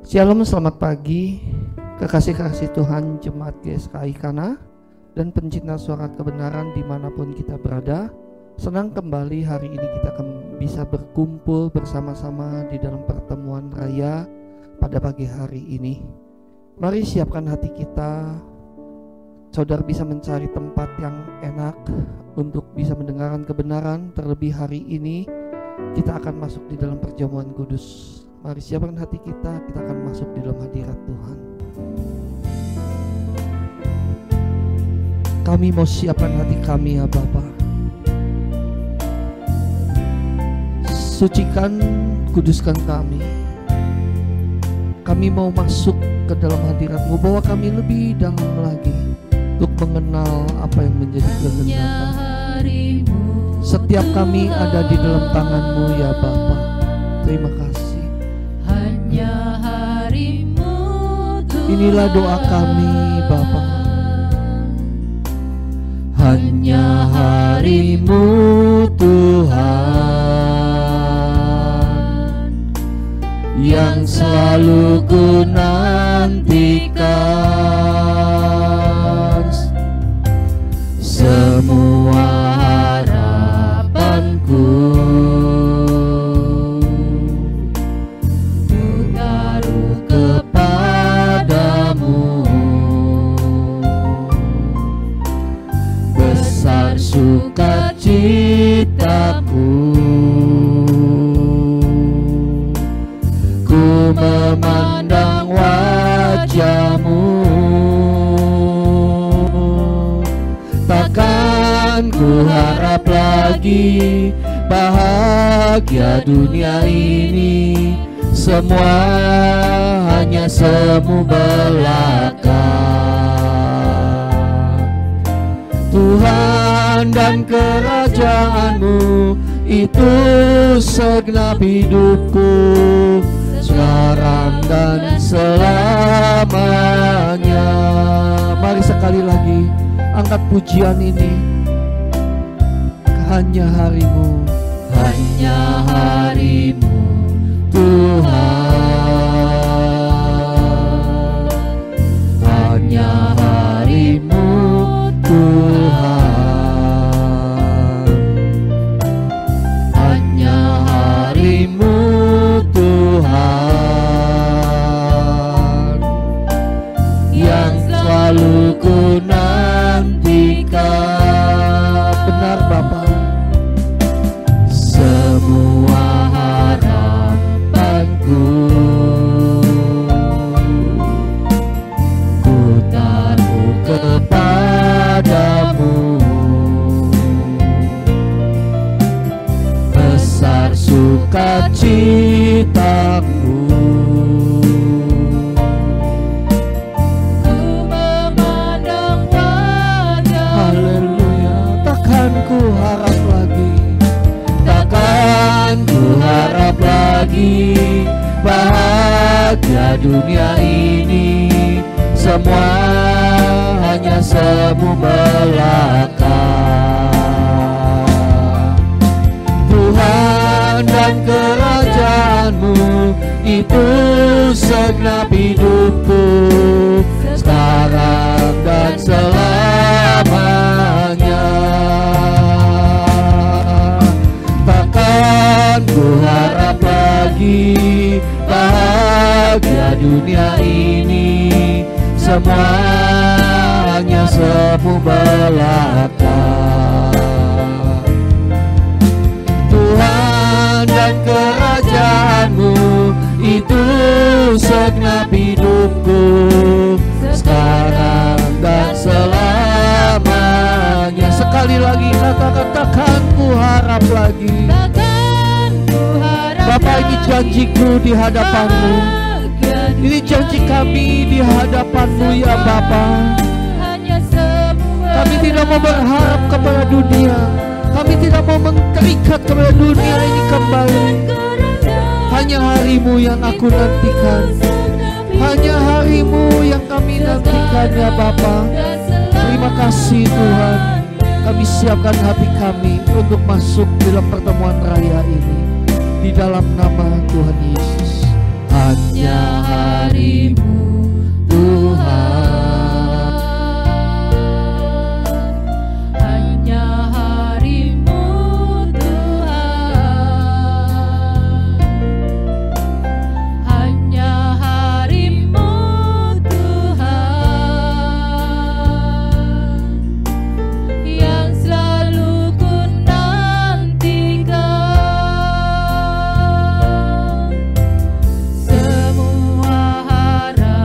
Shalom, selamat pagi kekasih-kasih Tuhan Jemaat GSKI Kana dan pencinta suara kebenaran dimanapun kita berada. Senang kembali hari ini kita bisa berkumpul bersama-sama di dalam pertemuan raya pada pagi hari ini. Mari siapkan hati kita, saudara bisa mencari tempat yang enak untuk bisa mendengarkan kebenaran. Terlebih hari ini kita akan masuk di dalam perjamuan kudus. Mari siapkan hati kita akan masuk di dalam hadirat Tuhan. Kami mau siapkan hati kami ya Bapa. Sucikan, kuduskan kami. Kami mau masuk ke dalam hadirat-Mu, bawa kami lebih dalam lagi untuk mengenal apa yang menjadi kehendak-Mu. Setiap kami ada di dalam tangan-Mu ya Bapa. Terima kasih. Hanya hari-Mu Tuhan. Inilah doa kami Bapa. Hanya hari-Mu Tuhan yang selalu ku nantikan. Semua harapanku ku taruh kepadamu. Besar sukacitaku, ku memandang wajah-Mu. Takkan ku harap lagi bahagia dunia ini, semua hanya semu belaka. Tuhan dan kerajaan-Mu itu segenap hidupku, sekarang dan selamanya. Mari sekali lagi angkat pujian ini. Hanya hari-Mu, hanya hari-Mu Tuhan. Hanya hari-Mu Tuhan. Hanya hari-Mu Tuhan yang selalu ku nantikan. benar Bapa. Semua harapanku ku taruh kepadamu. Besar sukacitaku, ku memandang wajah. Haleluya. Takkan ku harap lagi, Takkan ku harap lagi bahagia dunia ini, semua hanya semu belaka. Tuhan dan kerajaan-Mu itu segenap hidupku, sekarang dan selamanya. Takkan ku harap lagi bahagia dunia ini, semua hanya semu belaka. Tuhan dan kerajaan-Mu itu segenap hidupku, sekarang dan selamanya. sekali lagi katakan takkan ku harap lagi. Takkan ku harap Bapa, ini janjiku di hadapan-Mu, ini janji kami di hadapan-Mu ya Bapa. Kami tidak mau berharap kepada dunia, kami tidak mau terikat kepada dunia ini kembali. Hanya hari-Mu yang aku nantikan, hanya hari-Mu yang kami nantikan ya Bapa. Terima kasih Tuhan. Kami siapkan hati kami untuk masuk dalam pertemuan raya ini di dalam nama Tuhan Yesus. hanya hari-Mu Tuhan, hanya hari-Mu Tuhan, hanya hari-Mu Tuhan, yang selalu ku nantikan. Semua harapan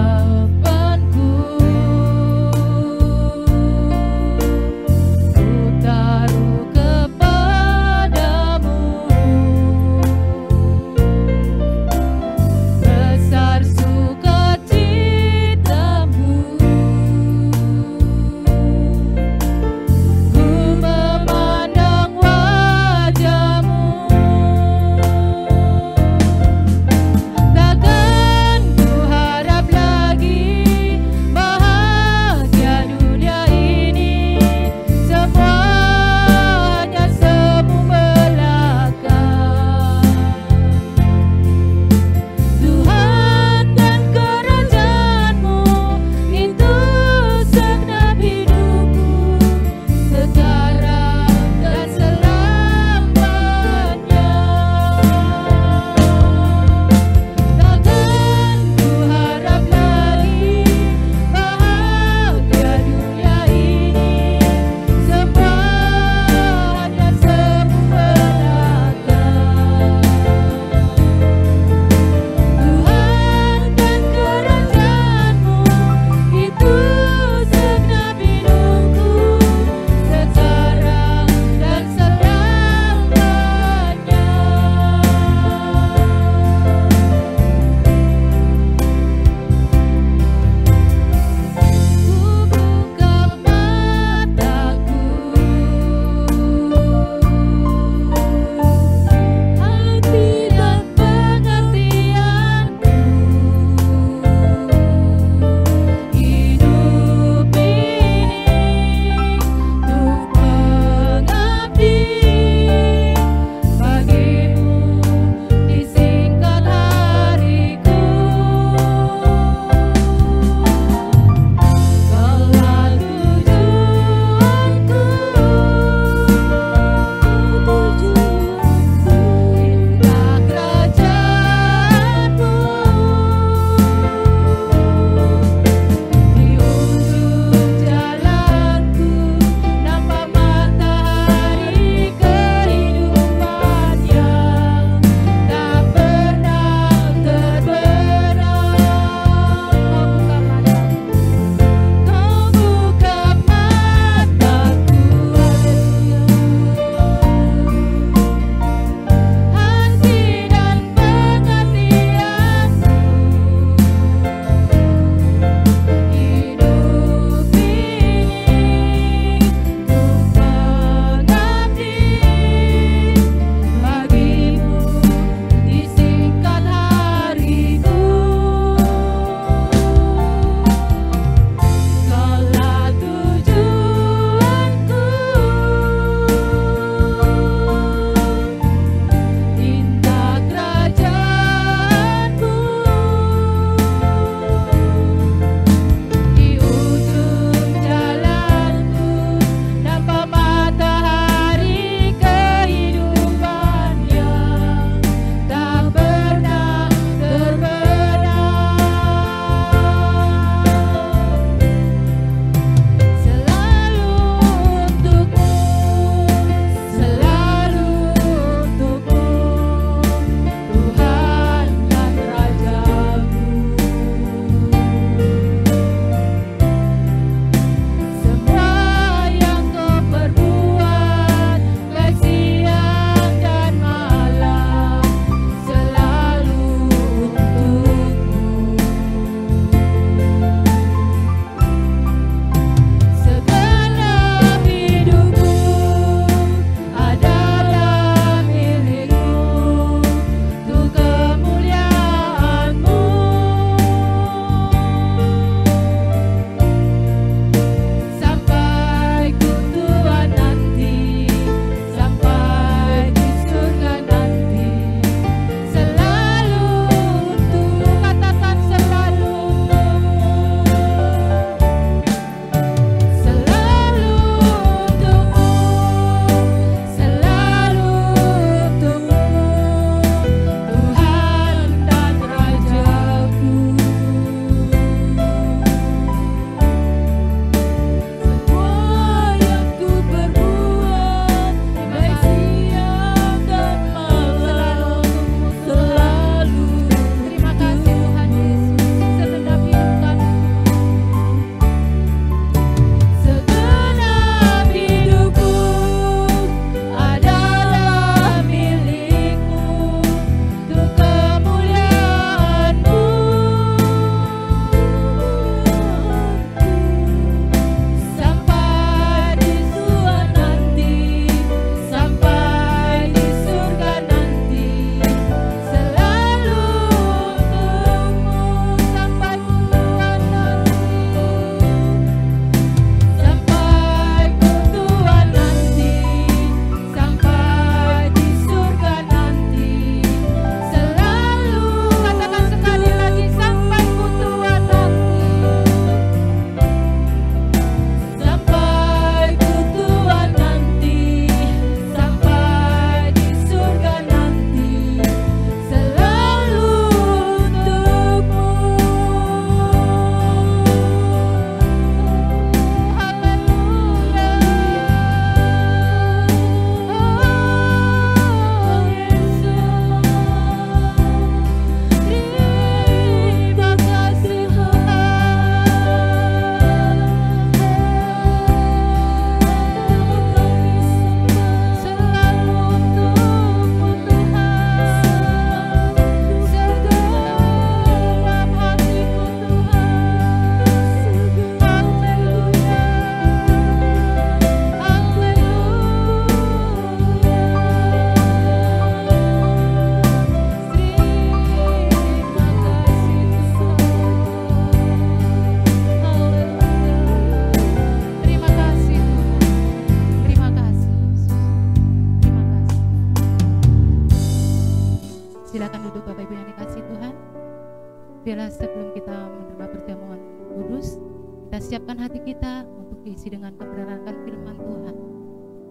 kita menerima perjamuan kudus, kita siapkan hati kita untuk diisi dengan kebenaran firman Tuhan.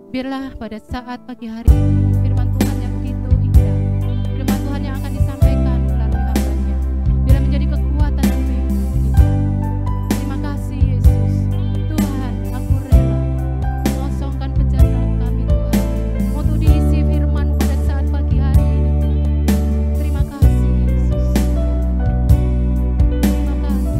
Biarlah pada saat pagi hari ini firman Tuhan yang begitu indah, firman Tuhan yang akan disampaikan melalui hamba-Nya, biarlah menjadi kekuatan bagi kita. Terima kasih Yesus. Tuhan, aku rela mengosongkan pencerahan kami Tuhan, untuk diisi firman pada saat pagi hari ini. Terima kasih Yesus. Terima kasih. Terima kasih.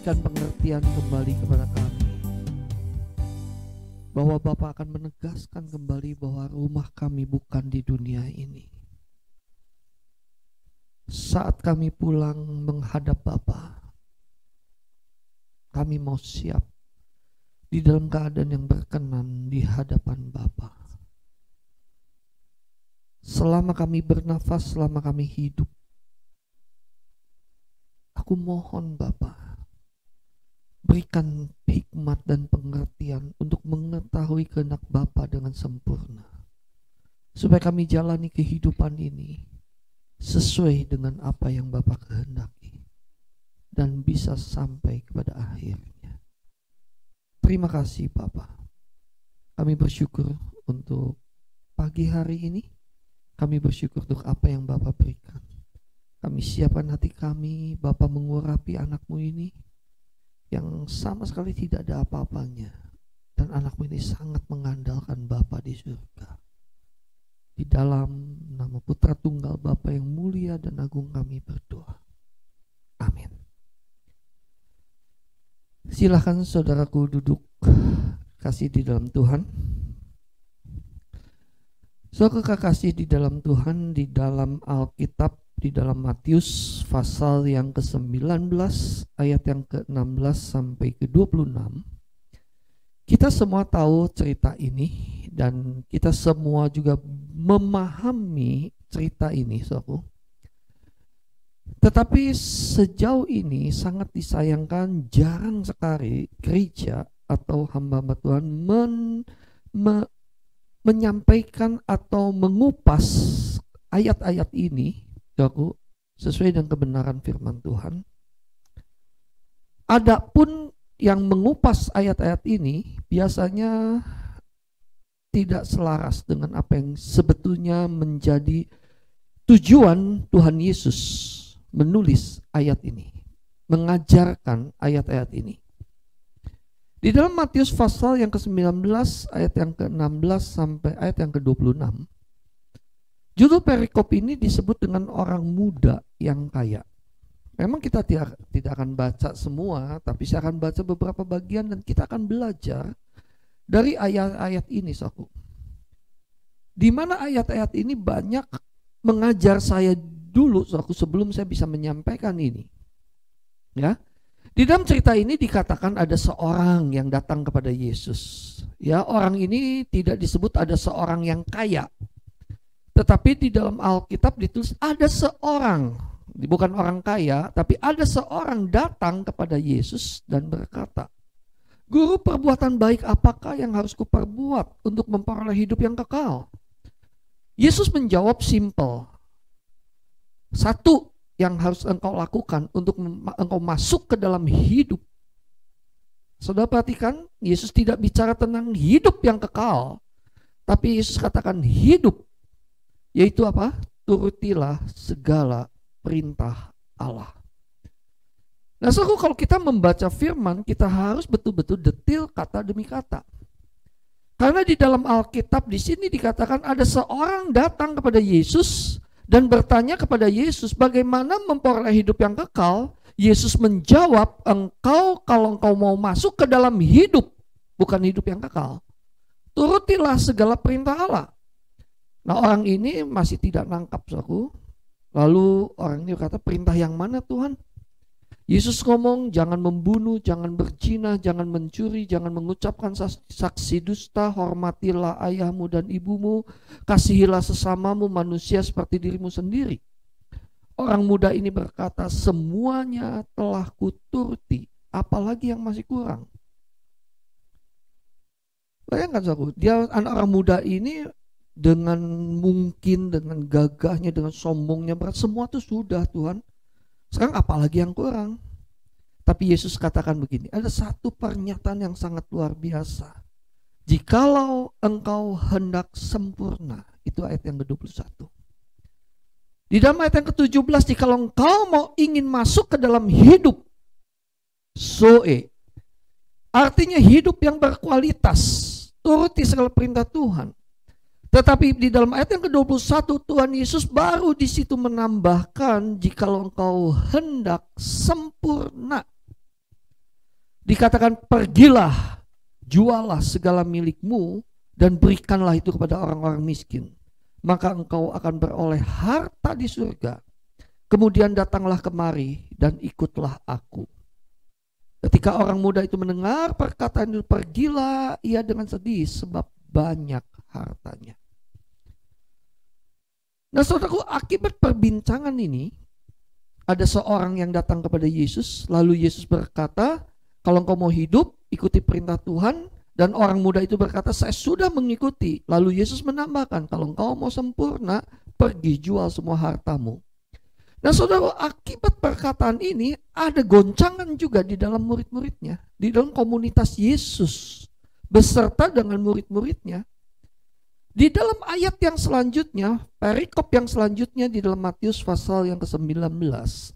berikan pengertian kembali kepada kami, bahwa Bapa akan menegaskan kembali bahwa rumah kami bukan di dunia ini. Saat kami pulang menghadap Bapa, kami mau siap di dalam keadaan yang berkenan di hadapan Bapa. Selama kami bernafas, selama kami hidup, aku mohon Bapa, berikan hikmat dan pengertian untuk mengetahui kehendak Bapa dengan sempurna, supaya kami jalani kehidupan ini sesuai dengan apa yang Bapa kehendaki dan bisa sampai kepada akhirnya. Terima kasih Bapa. Kami bersyukur untuk pagi hari ini. Kami bersyukur untuk apa yang Bapa berikan. Kami siapkan hati kami, Bapa mengurapi anakmu ini yang sama sekali tidak ada apa-apanya, dan anakmu ini sangat mengandalkan Bapa di surga. Di dalam nama Putra Tunggal Bapa yang mulia dan agung kami berdoa. Amin. Silakan saudaraku duduk, kasih di dalam Tuhan. Saudara kekasih di dalam Tuhan, di dalam Alkitab, di dalam Matius pasal yang ke-19 ayat yang ke-16 sampai ke-26. Kita semua tahu cerita ini dan kita semua juga memahami cerita ini, saudaraku. Tetapi sejauh ini sangat disayangkan, jarang sekali gereja atau hamba-hamba Tuhan menyampaikan atau mengupas ayat-ayat ini, saudaraku, sesuai dengan kebenaran firman Tuhan. Adapun yang mengupas ayat-ayat ini biasanya tidak selaras dengan apa yang sebetulnya menjadi tujuan Tuhan Yesus menulis ayat ini, mengajarkan ayat-ayat ini. Di dalam Matius pasal yang ke-19 ayat yang ke-16 sampai ayat yang ke-26, judul perikop ini disebut dengan orang muda yang kaya. Memang kita tidak akan baca semua, tapi saya akan baca beberapa bagian dan kita akan belajar dari ayat-ayat ini, saudaraku. Di mana ayat-ayat ini banyak mengajar saya dulu, saudaraku, sebelum saya bisa menyampaikan ini. Ya. Di dalam cerita ini dikatakan ada seorang yang datang kepada Yesus. Ya, orang ini tidak disebut ada seorang yang kaya. Tetapi di dalam Alkitab ditulis ada seorang, bukan orang kaya, tapi ada seorang datang kepada Yesus dan berkata, "Guru, perbuatan baik apakah yang harus kuperbuat untuk memperoleh hidup yang kekal?" Yesus menjawab simple. Satu yang harus engkau lakukan untuk engkau masuk ke dalam hidup. Saudara perhatikan, Yesus tidak bicara tentang hidup yang kekal, tapi Yesus katakan hidup, yaitu apa? Turutilah segala perintah Allah. Nah, saudara, kalau kita membaca firman, kita harus betul-betul detail kata demi kata. Karena di dalam Alkitab di sini dikatakan ada seorang datang kepada Yesus dan bertanya kepada Yesus bagaimana memperoleh hidup yang kekal. Yesus menjawab, kalau engkau mau masuk ke dalam hidup, bukan hidup yang kekal, turutilah segala perintah Allah. Nah, orang ini masih tidak nangkap, saudaraku. Lalu orang ini berkata, perintah yang mana Tuhan? Yesus ngomong, jangan membunuh, jangan berzina, jangan mencuri, jangan mengucapkan saksi dusta, hormatilah ayahmu dan ibumu, kasihilah sesamamu manusia seperti dirimu sendiri. Orang muda ini berkata, semuanya telah kuturuti, apalagi yang masih kurang. Bayangkan, saudaraku, dia anak orang muda ini dengan mungkin, dengan gagahnya, dengan sombongnya, berat, semua itu sudah Tuhan. Sekarang apalagi yang kurang? Tapi Yesus katakan begini, ada satu pernyataan yang sangat luar biasa. Jikalau engkau hendak sempurna, itu ayat yang ke-21. Di dalam ayat yang ke-17, jikalau engkau ingin masuk ke dalam hidup Zoe, artinya hidup yang berkualitas, turuti segala perintah Tuhan. Tetapi di dalam ayat yang ke-21 Tuhan Yesus baru di situ menambahkan jikalau engkau hendak sempurna. Dikatakan, pergilah, jualah segala milikmu dan berikanlah itu kepada orang-orang miskin, maka engkau akan beroleh harta di surga. Kemudian datanglah kemari dan ikutlah aku. Ketika orang muda itu mendengar perkataan itu, pergilah ia dengan sedih sebab banyak hartanya. Nah saudaraku, akibat perbincangan ini, ada seorang yang datang kepada Yesus, lalu Yesus berkata, kalau engkau mau hidup, ikuti perintah Tuhan. Dan orang muda itu berkata, saya sudah mengikuti. Lalu Yesus menambahkan, kalau engkau mau sempurna, pergi jual semua hartamu. Nah saudara, akibat perkataan ini ada goncangan juga di dalam murid-muridnya, di dalam komunitas Yesus beserta dengan murid-muridnya. Di dalam ayat yang selanjutnya, perikop yang selanjutnya di dalam Matius pasal yang ke-19,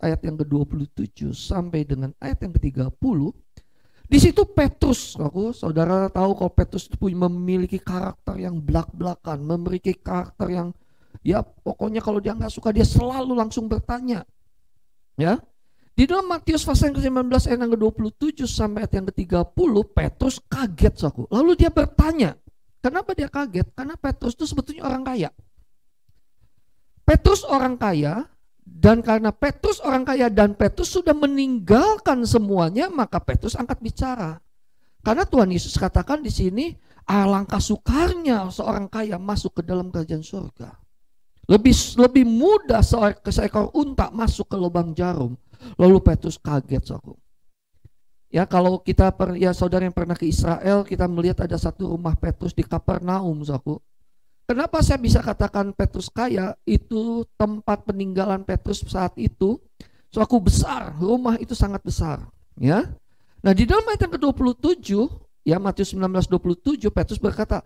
ayat yang ke-27 sampai dengan ayat yang ke-30, di situ Petrus, saudara tahu kalau Petrus itu memiliki karakter yang belak-belakan, memiliki karakter yang ya pokoknya kalau dia nggak suka dia selalu langsung bertanya. Ya, di dalam Matius pasal yang ke-19 ayat yang ke-27 sampai ayat yang ke-30, Petrus kaget, lalu dia bertanya. Kenapa dia kaget? Karena Petrus itu sebetulnya orang kaya. Petrus orang kaya. Dan karena Petrus orang kaya dan Petrus sudah meninggalkan semuanya, maka Petrus angkat bicara. Karena Tuhan Yesus katakan di sini, alangkah sukarnya seorang kaya masuk ke dalam kerajaan surga. Lebih mudah seekor unta masuk ke lubang jarum. Lalu Petrus kaget, Ya, kalau kita ya saudara yang pernah ke Israel, kita melihat ada satu rumah Petrus di Kapernaum, Kenapa saya bisa katakan Petrus kaya? Itu tempat peninggalan Petrus saat itu. Besar, rumah itu sangat besar. Ya. Nah di dalam ayat yang ke-27, ya Matius 19:27, Petrus berkata,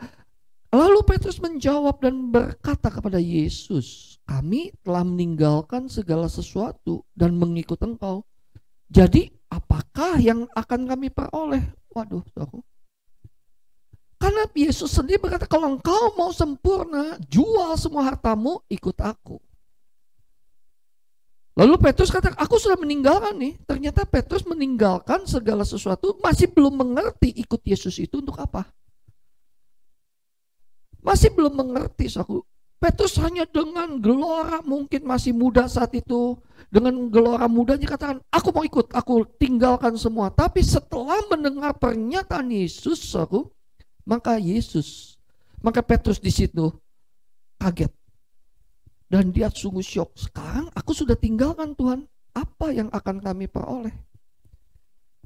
lalu Petrus menjawab dan berkata kepada Yesus, kami telah meninggalkan segala sesuatu dan mengikut engkau. Jadi apakah yang akan kami peroleh? Waduh, Karena Yesus sendiri berkata, kalau engkau mau sempurna, jual semua hartamu, ikut aku. Lalu Petrus kata, aku sudah meninggalkan nih. Ternyata Petrus meninggalkan segala sesuatu, masih belum mengerti ikut Yesus itu untuk apa. Masih belum mengerti, Petrus hanya dengan gelora, mungkin masih muda saat itu, dengan gelora mudanya katakan, aku mau ikut, aku tinggalkan semua. Tapi setelah mendengar pernyataan Yesus, maka Petrus di situ kaget dan dia sungguh syok. Sekarang aku sudah tinggalkan Tuhan, apa yang akan kami peroleh?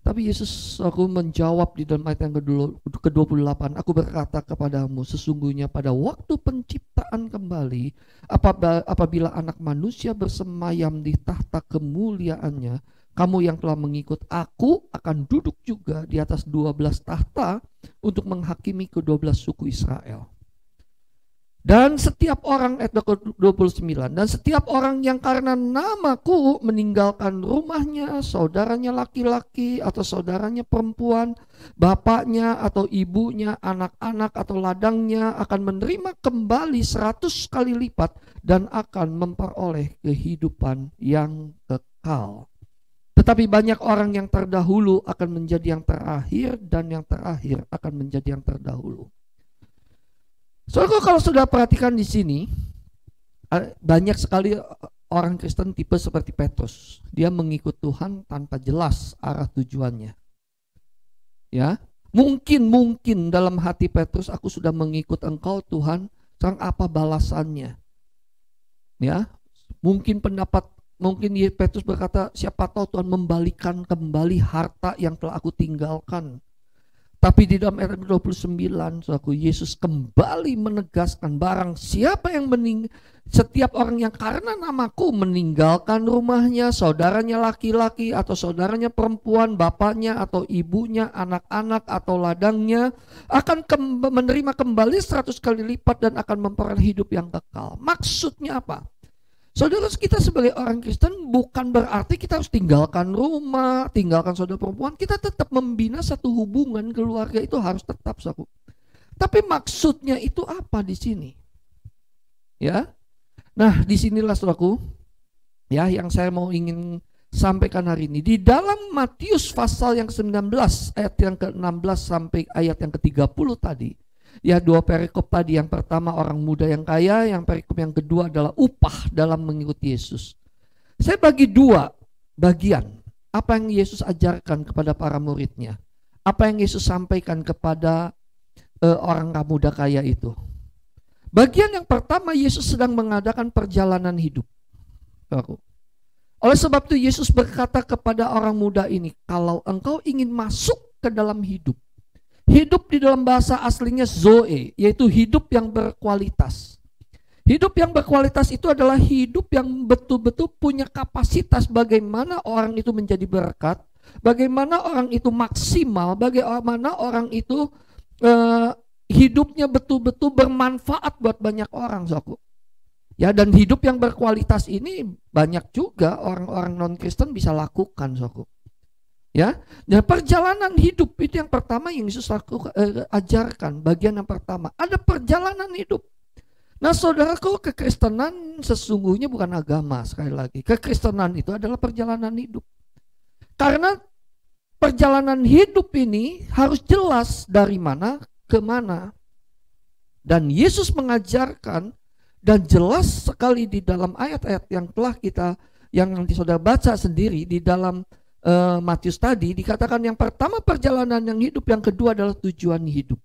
Tapi Yesus menjawab di dalam ayat yang ke-28, aku berkata kepadamu, sesungguhnya pada waktu penciptaan kembali, apabila anak manusia bersemayam di tahta kemuliaannya, kamu yang telah mengikut aku akan duduk juga di atas 12 tahta untuk menghakimi ke-12 suku Israel. Dan setiap orang, ayat 29, dan setiap orang yang karena namaku meninggalkan rumahnya, saudaranya laki-laki atau saudaranya perempuan, bapaknya atau ibunya, anak-anak atau ladangnya akan menerima kembali 100 kali lipat dan akan memperoleh kehidupan yang kekal. Tetapi banyak orang yang terdahulu akan menjadi yang terakhir dan yang terakhir akan menjadi yang terdahulu. Soalnya kalau sudah perhatikan di sini, banyak sekali orang Kristen tipe seperti Petrus. Dia mengikut Tuhan tanpa jelas arah tujuannya. Ya, mungkin dalam hati Petrus, aku sudah mengikut Engkau Tuhan, sekarang apa balasannya? Ya, mungkin Petrus berkata, siapa tahu Tuhan membalikan kembali harta yang telah aku tinggalkan. Tapi di dalam ayat 29, Yesus kembali menegaskan, barang siapa yang setiap orang yang karena namaku meninggalkan rumahnya, saudaranya laki-laki atau saudaranya perempuan, bapaknya atau ibunya, anak-anak atau ladangnya, akan menerima kembali 100 kali lipat dan akan memperoleh hidup yang kekal. Maksudnya apa? Saudara, kita sebagai orang Kristen bukan berarti kita harus tinggalkan rumah, tinggalkan saudara perempuan. Kita tetap membina satu hubungan keluarga, itu harus tetap, Tapi maksudnya itu apa di sini? Ya. Nah, disinilah saudaraku, ya, yang saya sampaikan hari ini. Di dalam Matius pasal yang ke-19 ayat yang ke-16 sampai ayat yang ke-30 tadi. Ya, dua perikop tadi. Yang pertama orang muda yang kaya, yang perikop yang kedua adalah upah dalam mengikuti Yesus. Saya bagi dua bagian. Apa yang Yesus ajarkan kepada para muridnya. Apa yang Yesus sampaikan kepada orang muda kaya itu. Bagian yang pertama, Yesus sedang mengadakan perjalanan hidup. Oleh sebab itu Yesus berkata kepada orang muda ini, kalau engkau ingin masuk ke dalam hidup. Hidup di dalam bahasa aslinya zoe, yaitu hidup yang berkualitas. Hidup yang berkualitas itu adalah hidup yang betul-betul punya kapasitas bagaimana orang itu menjadi berkat, bagaimana orang itu maksimal, bagaimana orang itu hidupnya betul-betul bermanfaat buat banyak orang, saudaraku. Ya, dan hidup yang berkualitas ini banyak juga orang-orang non-Kristen bisa lakukan, saudaraku. Ya, dan perjalanan hidup itu yang pertama yang Yesus ajarkan. Bagian yang pertama, ada perjalanan hidup. Nah, saudaraku, kekristenan sesungguhnya bukan agama, sekali lagi. Kekristenan itu adalah perjalanan hidup. Karena perjalanan hidup ini harus jelas dari mana ke mana. Dan Yesus mengajarkan, dan jelas sekali di dalam ayat-ayat yang telah yang nanti saudara baca sendiri di dalam Matius tadi, dikatakan yang pertama perjalanan yang hidup, yang kedua adalah tujuan hidup.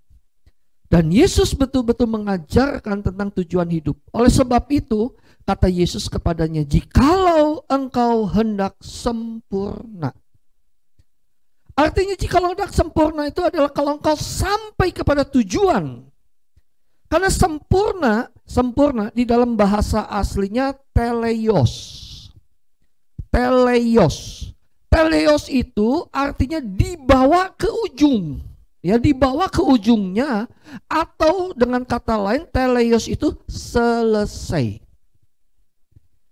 Dan Yesus betul-betul mengajarkan tentang tujuan hidup. Oleh sebab itu, kata Yesus kepadanya, jikalau engkau hendak sempurna. Artinya jikalau hendak sempurna itu adalah kalau engkau sampai kepada tujuan. Karena sempurna di dalam bahasa aslinya teleios. Teleios itu artinya dibawa ke ujung. Ya, dibawa ke ujungnya, atau dengan kata lain teleios itu selesai.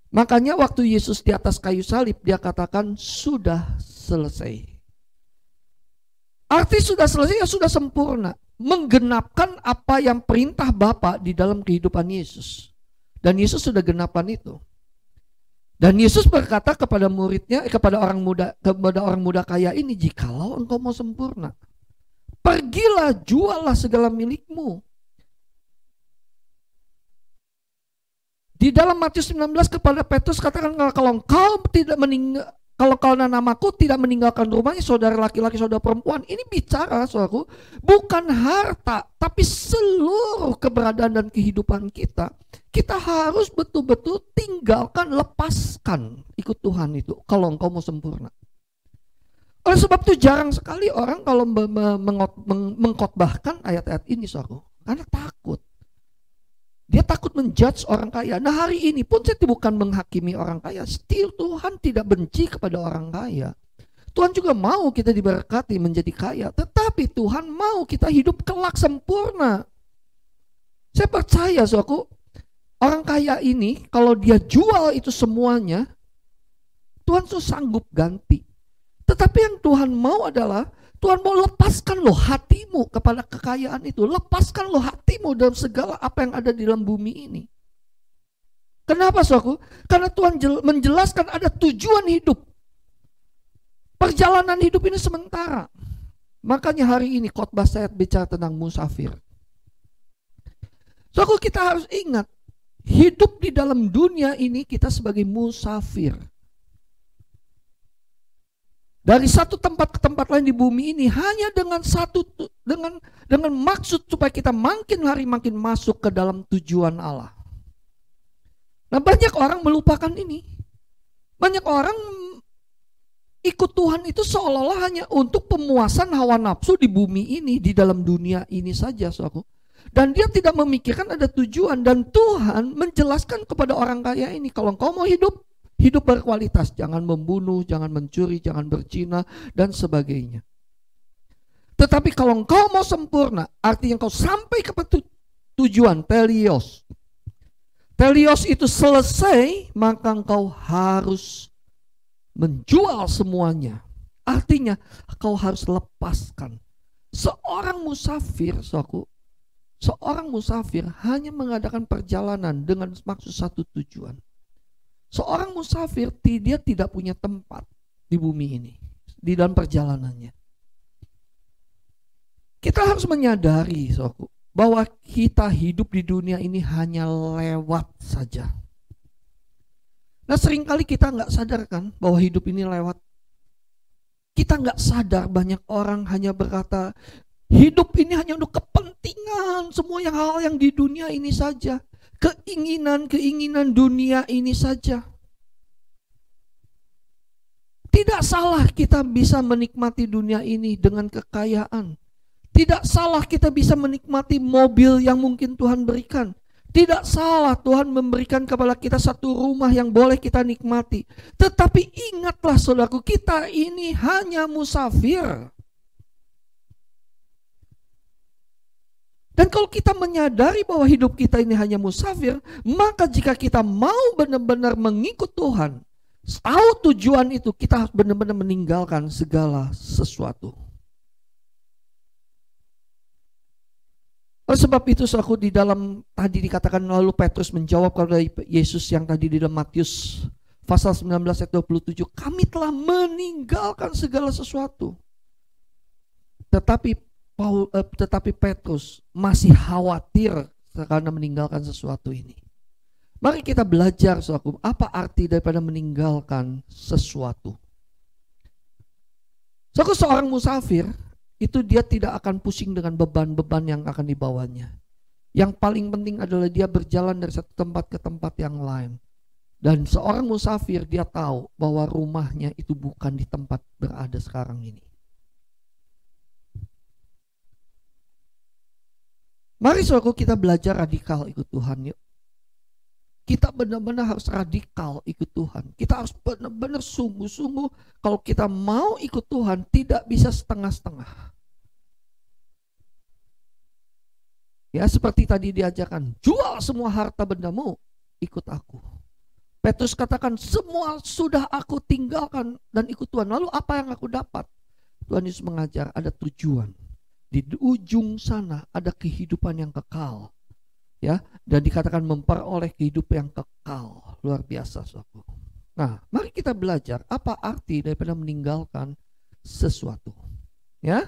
Makanya waktu Yesus di atas kayu salib dia katakan sudah selesai. Arti sudah selesai ya sudah sempurna. Menggenapkan apa yang perintah Bapa di dalam kehidupan Yesus. Dan Yesus sudah genapkan itu. Dan Yesus berkata kepada muridnya, kepada orang muda kaya ini, jikalau engkau mau sempurna, pergilah, juallah segala milikmu. Di dalam Matius 19 kepada Petrus katakan, kalau engkau tidak meninggal, kalau karena namaku tidak meninggalkan rumahnya, saudara laki-laki, saudara perempuan, ini bicara, saudaraku, bukan harta, tapi seluruh keberadaan dan kehidupan kita. Kita harus betul-betul tinggalkan, lepaskan, ikut Tuhan itu, kalau engkau mau sempurna. Oleh sebab itu jarang sekali orang kalau mengkhotbahkan ayat-ayat ini, saudaraku, karena takut. Dia takut menjudge orang kaya. Nah, hari ini pun saya bukan menghakimi orang kaya. Still Tuhan tidak benci kepada orang kaya. Tuhan juga mau kita diberkati menjadi kaya. Tetapi Tuhan mau kita hidup kelak sempurna. Saya percaya, saudaraku, orang kaya ini kalau dia jual itu semuanya, Tuhan tuh sanggup ganti. Tetapi yang Tuhan mau adalah Tuhan mau lepaskan loh hatimu kepada kekayaan itu. Lepaskan loh hatimu dalam segala apa yang ada di dalam bumi ini. Kenapa, saudaraku? Karena Tuhan menjelaskan ada tujuan hidup. Perjalanan hidup ini sementara. Makanya hari ini khotbah saya bicara tentang musafir. Saudaraku, kita harus ingat, hidup di dalam dunia ini kita sebagai musafir. Dari satu tempat ke tempat lain di bumi ini hanya dengan maksud supaya kita makin hari makin masuk ke dalam tujuan Allah. Nah, banyak orang melupakan ini. Banyak orang ikut Tuhan itu seolah-olah hanya untuk pemuasan hawa nafsu di bumi ini, di dalam dunia ini saja, saudaraku. Dan dia tidak memikirkan ada tujuan. Dan Tuhan menjelaskan kepada orang kaya ini, kalau engkau mau hidup berkualitas, jangan membunuh, jangan mencuri, jangan berzina, dan sebagainya. Tetapi kalau engkau mau sempurna, artinya engkau sampai ke tujuan, teleios. Teleios itu selesai, maka engkau harus menjual semuanya. Artinya engkau harus lepaskan. Seorang musafir hanya mengadakan perjalanan dengan maksud satu tujuan. Seorang musafir dia tidak punya tempat di bumi ini, di dalam perjalanannya. Kita harus menyadari, saudaraku, bahwa kita hidup di dunia ini hanya lewat saja. Nah, seringkali kita nggak sadar kan bahwa hidup ini lewat. Kita nggak sadar, banyak orang hanya berkata, hidup ini hanya untuk kepentingan, semua hal yang di dunia ini saja. Keinginan dunia ini saja. Tidak salah kita bisa menikmati dunia ini dengan kekayaan. Tidak salah kita bisa menikmati mobil yang mungkin Tuhan berikan. Tidak salah Tuhan memberikan kepada kita satu rumah yang boleh kita nikmati. Tetapi ingatlah saudaraku, kita ini hanya musafir. Dan kalau kita menyadari bahwa hidup kita ini hanya musafir, maka jika kita mau benar-benar mengikut Tuhan, tahu tujuan itu, kita harus benar-benar meninggalkan segala sesuatu. Oleh sebab itu, saudaraku, di dalam tadi dikatakan, lalu Petrus menjawab kepada Yesus yang tadi di dalam Matius pasal 19 ayat 27, kami telah meninggalkan segala sesuatu. Tetapi Petrus masih khawatir karena meninggalkan sesuatu ini. Mari kita belajar, saudaraku, apa arti daripada meninggalkan sesuatu. Saudaraku, seorang musafir itu dia tidak akan pusing dengan beban-beban yang akan dibawanya. Yang paling penting adalah dia berjalan dari satu tempat ke tempat yang lain. Dan seorang musafir dia tahu bahwa rumahnya itu bukan di tempat berada sekarang ini. Mari saudaraku, kita belajar radikal ikut Tuhan yuk. Kita benar-benar harus radikal ikut Tuhan. Kita harus benar-benar sungguh-sungguh. Kalau kita mau ikut Tuhan, tidak bisa setengah-setengah. Ya, seperti tadi diajarkan, jual semua harta bendamu, ikut aku. Petrus katakan, semua sudah aku tinggalkan dan ikut Tuhan. Lalu apa yang aku dapat? Tuhan Yesus mengajar, ada tujuan. Di ujung sana ada kehidupan yang kekal. Ya, dan dikatakan memperoleh kehidupan yang kekal. Luar biasa, saudaraku. Nah, mari kita belajar apa arti daripada meninggalkan sesuatu. Ya.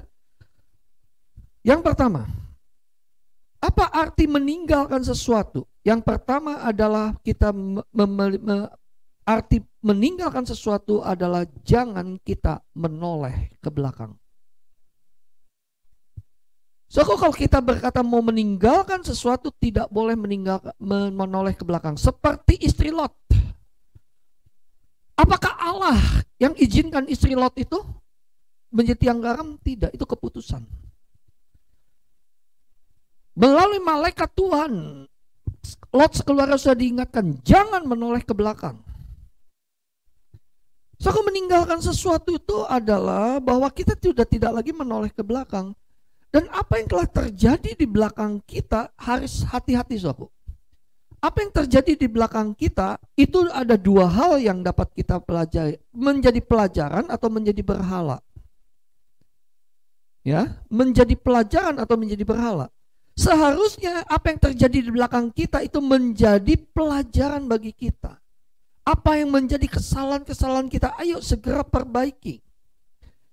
Yang pertama, apa arti meninggalkan sesuatu? Yang pertama adalah kita arti meninggalkan sesuatu adalah jangan kita menoleh ke belakang. So, kalau kita berkata mau meninggalkan sesuatu, tidak boleh menoleh ke belakang. Seperti istri Lot. Apakah Allah yang izinkan istri Lot itu menjadi tiang garam? Tidak, itu keputusan. Melalui malaikat Tuhan, Lot sekeluarga sudah diingatkan, jangan menoleh ke belakang. So, meninggalkan sesuatu itu adalah bahwa kita sudah tidak lagi menoleh ke belakang. Dan apa yang telah terjadi di belakang kita harus hati-hati, saudaraku. Apa yang terjadi di belakang kita itu ada dua hal yang dapat kita pelajari. Menjadi pelajaran atau menjadi berhala. Ya, menjadi pelajaran atau menjadi berhala. Seharusnya apa yang terjadi di belakang kita itu menjadi pelajaran bagi kita. Apa yang menjadi kesalahan-kesalahan kita, ayo segera perbaiki.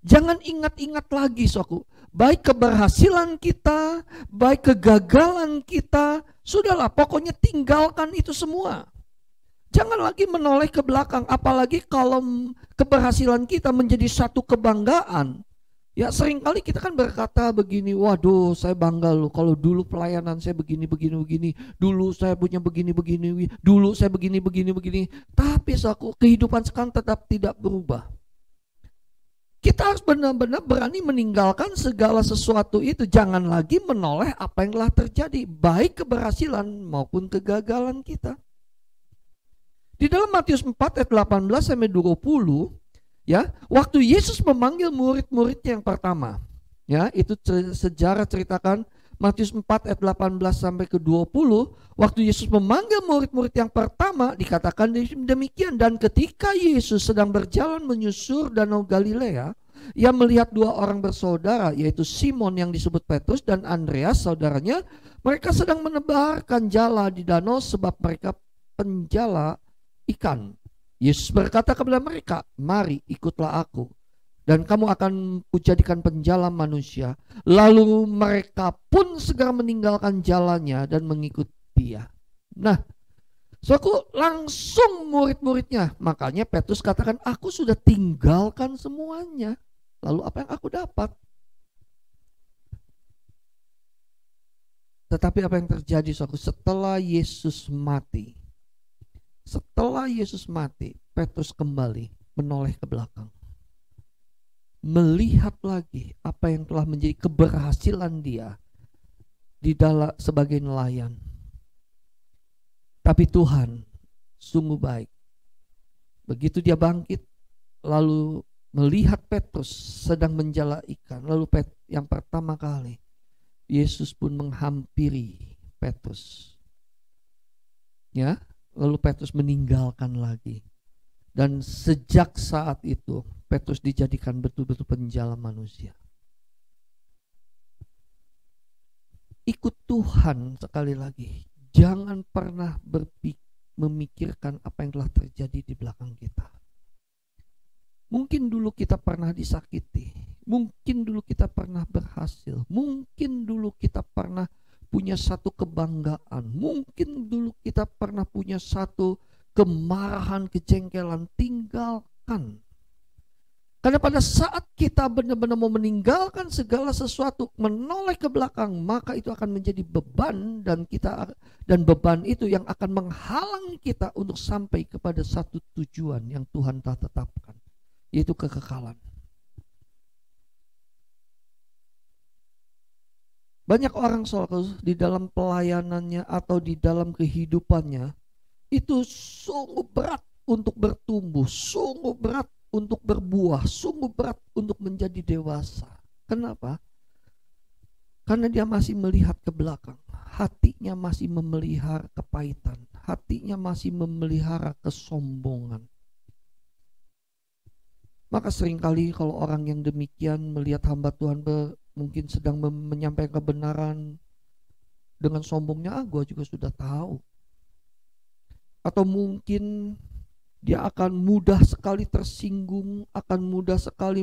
Jangan ingat-ingat lagi, saudaraku. Baik keberhasilan kita, baik kegagalan kita, sudahlah, pokoknya tinggalkan itu semua. Jangan lagi menoleh ke belakang, apalagi kalau keberhasilan kita menjadi satu kebanggaan. Ya, seringkali kita kan berkata begini, waduh saya bangga loh kalau dulu pelayanan saya begini, dulu saya punya begini, dulu saya begini. Tapi kehidupan sekarang tetap tidak berubah. Kita harus benar-benar berani meninggalkan segala sesuatu itu. Jangan lagi menoleh apa yang telah terjadi, baik keberhasilan maupun kegagalan kita. Di dalam Matius 4 ayat 18 sampai 20, ya, waktu Yesus memanggil murid-muridnya yang pertama, ya, itu sejarah ceritakan Matius 4 ayat 18 sampai ke 20, waktu Yesus memanggil murid-murid yang pertama, dikatakan demikian, dan ketika Yesus sedang berjalan menyusur danau Galilea, ia melihat dua orang bersaudara, yaitu Simon yang disebut Petrus dan Andreas saudaranya. Mereka sedang menebarkan jala di danau sebab mereka penjala ikan. Yesus berkata kepada mereka, "Mari ikutlah aku, dan kamu akan kujadikan penjala manusia." Lalu mereka pun segera meninggalkan jalannya dan mengikut dia. Nah, saudaraku, langsung murid-muridnya. Makanya Petrus katakan, "Aku sudah tinggalkan semuanya. Lalu apa yang aku dapat?" Tetapi apa yang terjadi, saudaraku, setelah Yesus mati? Setelah Yesus mati, Petrus kembali menoleh ke belakang. Melihat lagi apa yang telah menjadi keberhasilan dia di dalam sebagai nelayan. Tapi Tuhan sungguh baik. Begitu dia bangkit, lalu melihat Petrus sedang menjala ikan. Lalu yang pertama kali Yesus pun menghampiri Petrus. Ya, lalu Petrus meninggalkan lagi. Dan sejak saat itu Petrus dijadikan betul-betul penjala manusia. Ikut Tuhan sekali lagi. Jangan pernah memikirkan apa yang telah terjadi di belakang kita. Mungkin dulu kita pernah disakiti, mungkin dulu kita pernah berhasil, mungkin dulu kita pernah punya satu kebanggaan, mungkin dulu kita pernah punya satu kemarahan, kejengkelan. Tinggalkan. Karena pada saat kita benar-benar mau meninggalkan segala sesuatu, menoleh ke belakang, maka itu akan menjadi beban, dan beban itu yang akan menghalangi kita untuk sampai kepada satu tujuan yang Tuhan telah tetapkan, yaitu kekekalan. Banyak orang, saudara, di dalam pelayanannya atau di dalam kehidupannya itu sungguh berat untuk bertumbuh, sungguh berat untuk berbuah, sungguh berat untuk menjadi dewasa. Kenapa? Karena dia masih melihat ke belakang, hatinya masih memelihara kepahitan, hatinya masih memelihara kesombongan. Maka seringkali kalau orang yang demikian melihat hamba Tuhan mungkin sedang menyampaikan kebenaran, dengan sombongnya, gue juga sudah tahu. Atau mungkin dia akan mudah sekali tersinggung, akan mudah sekali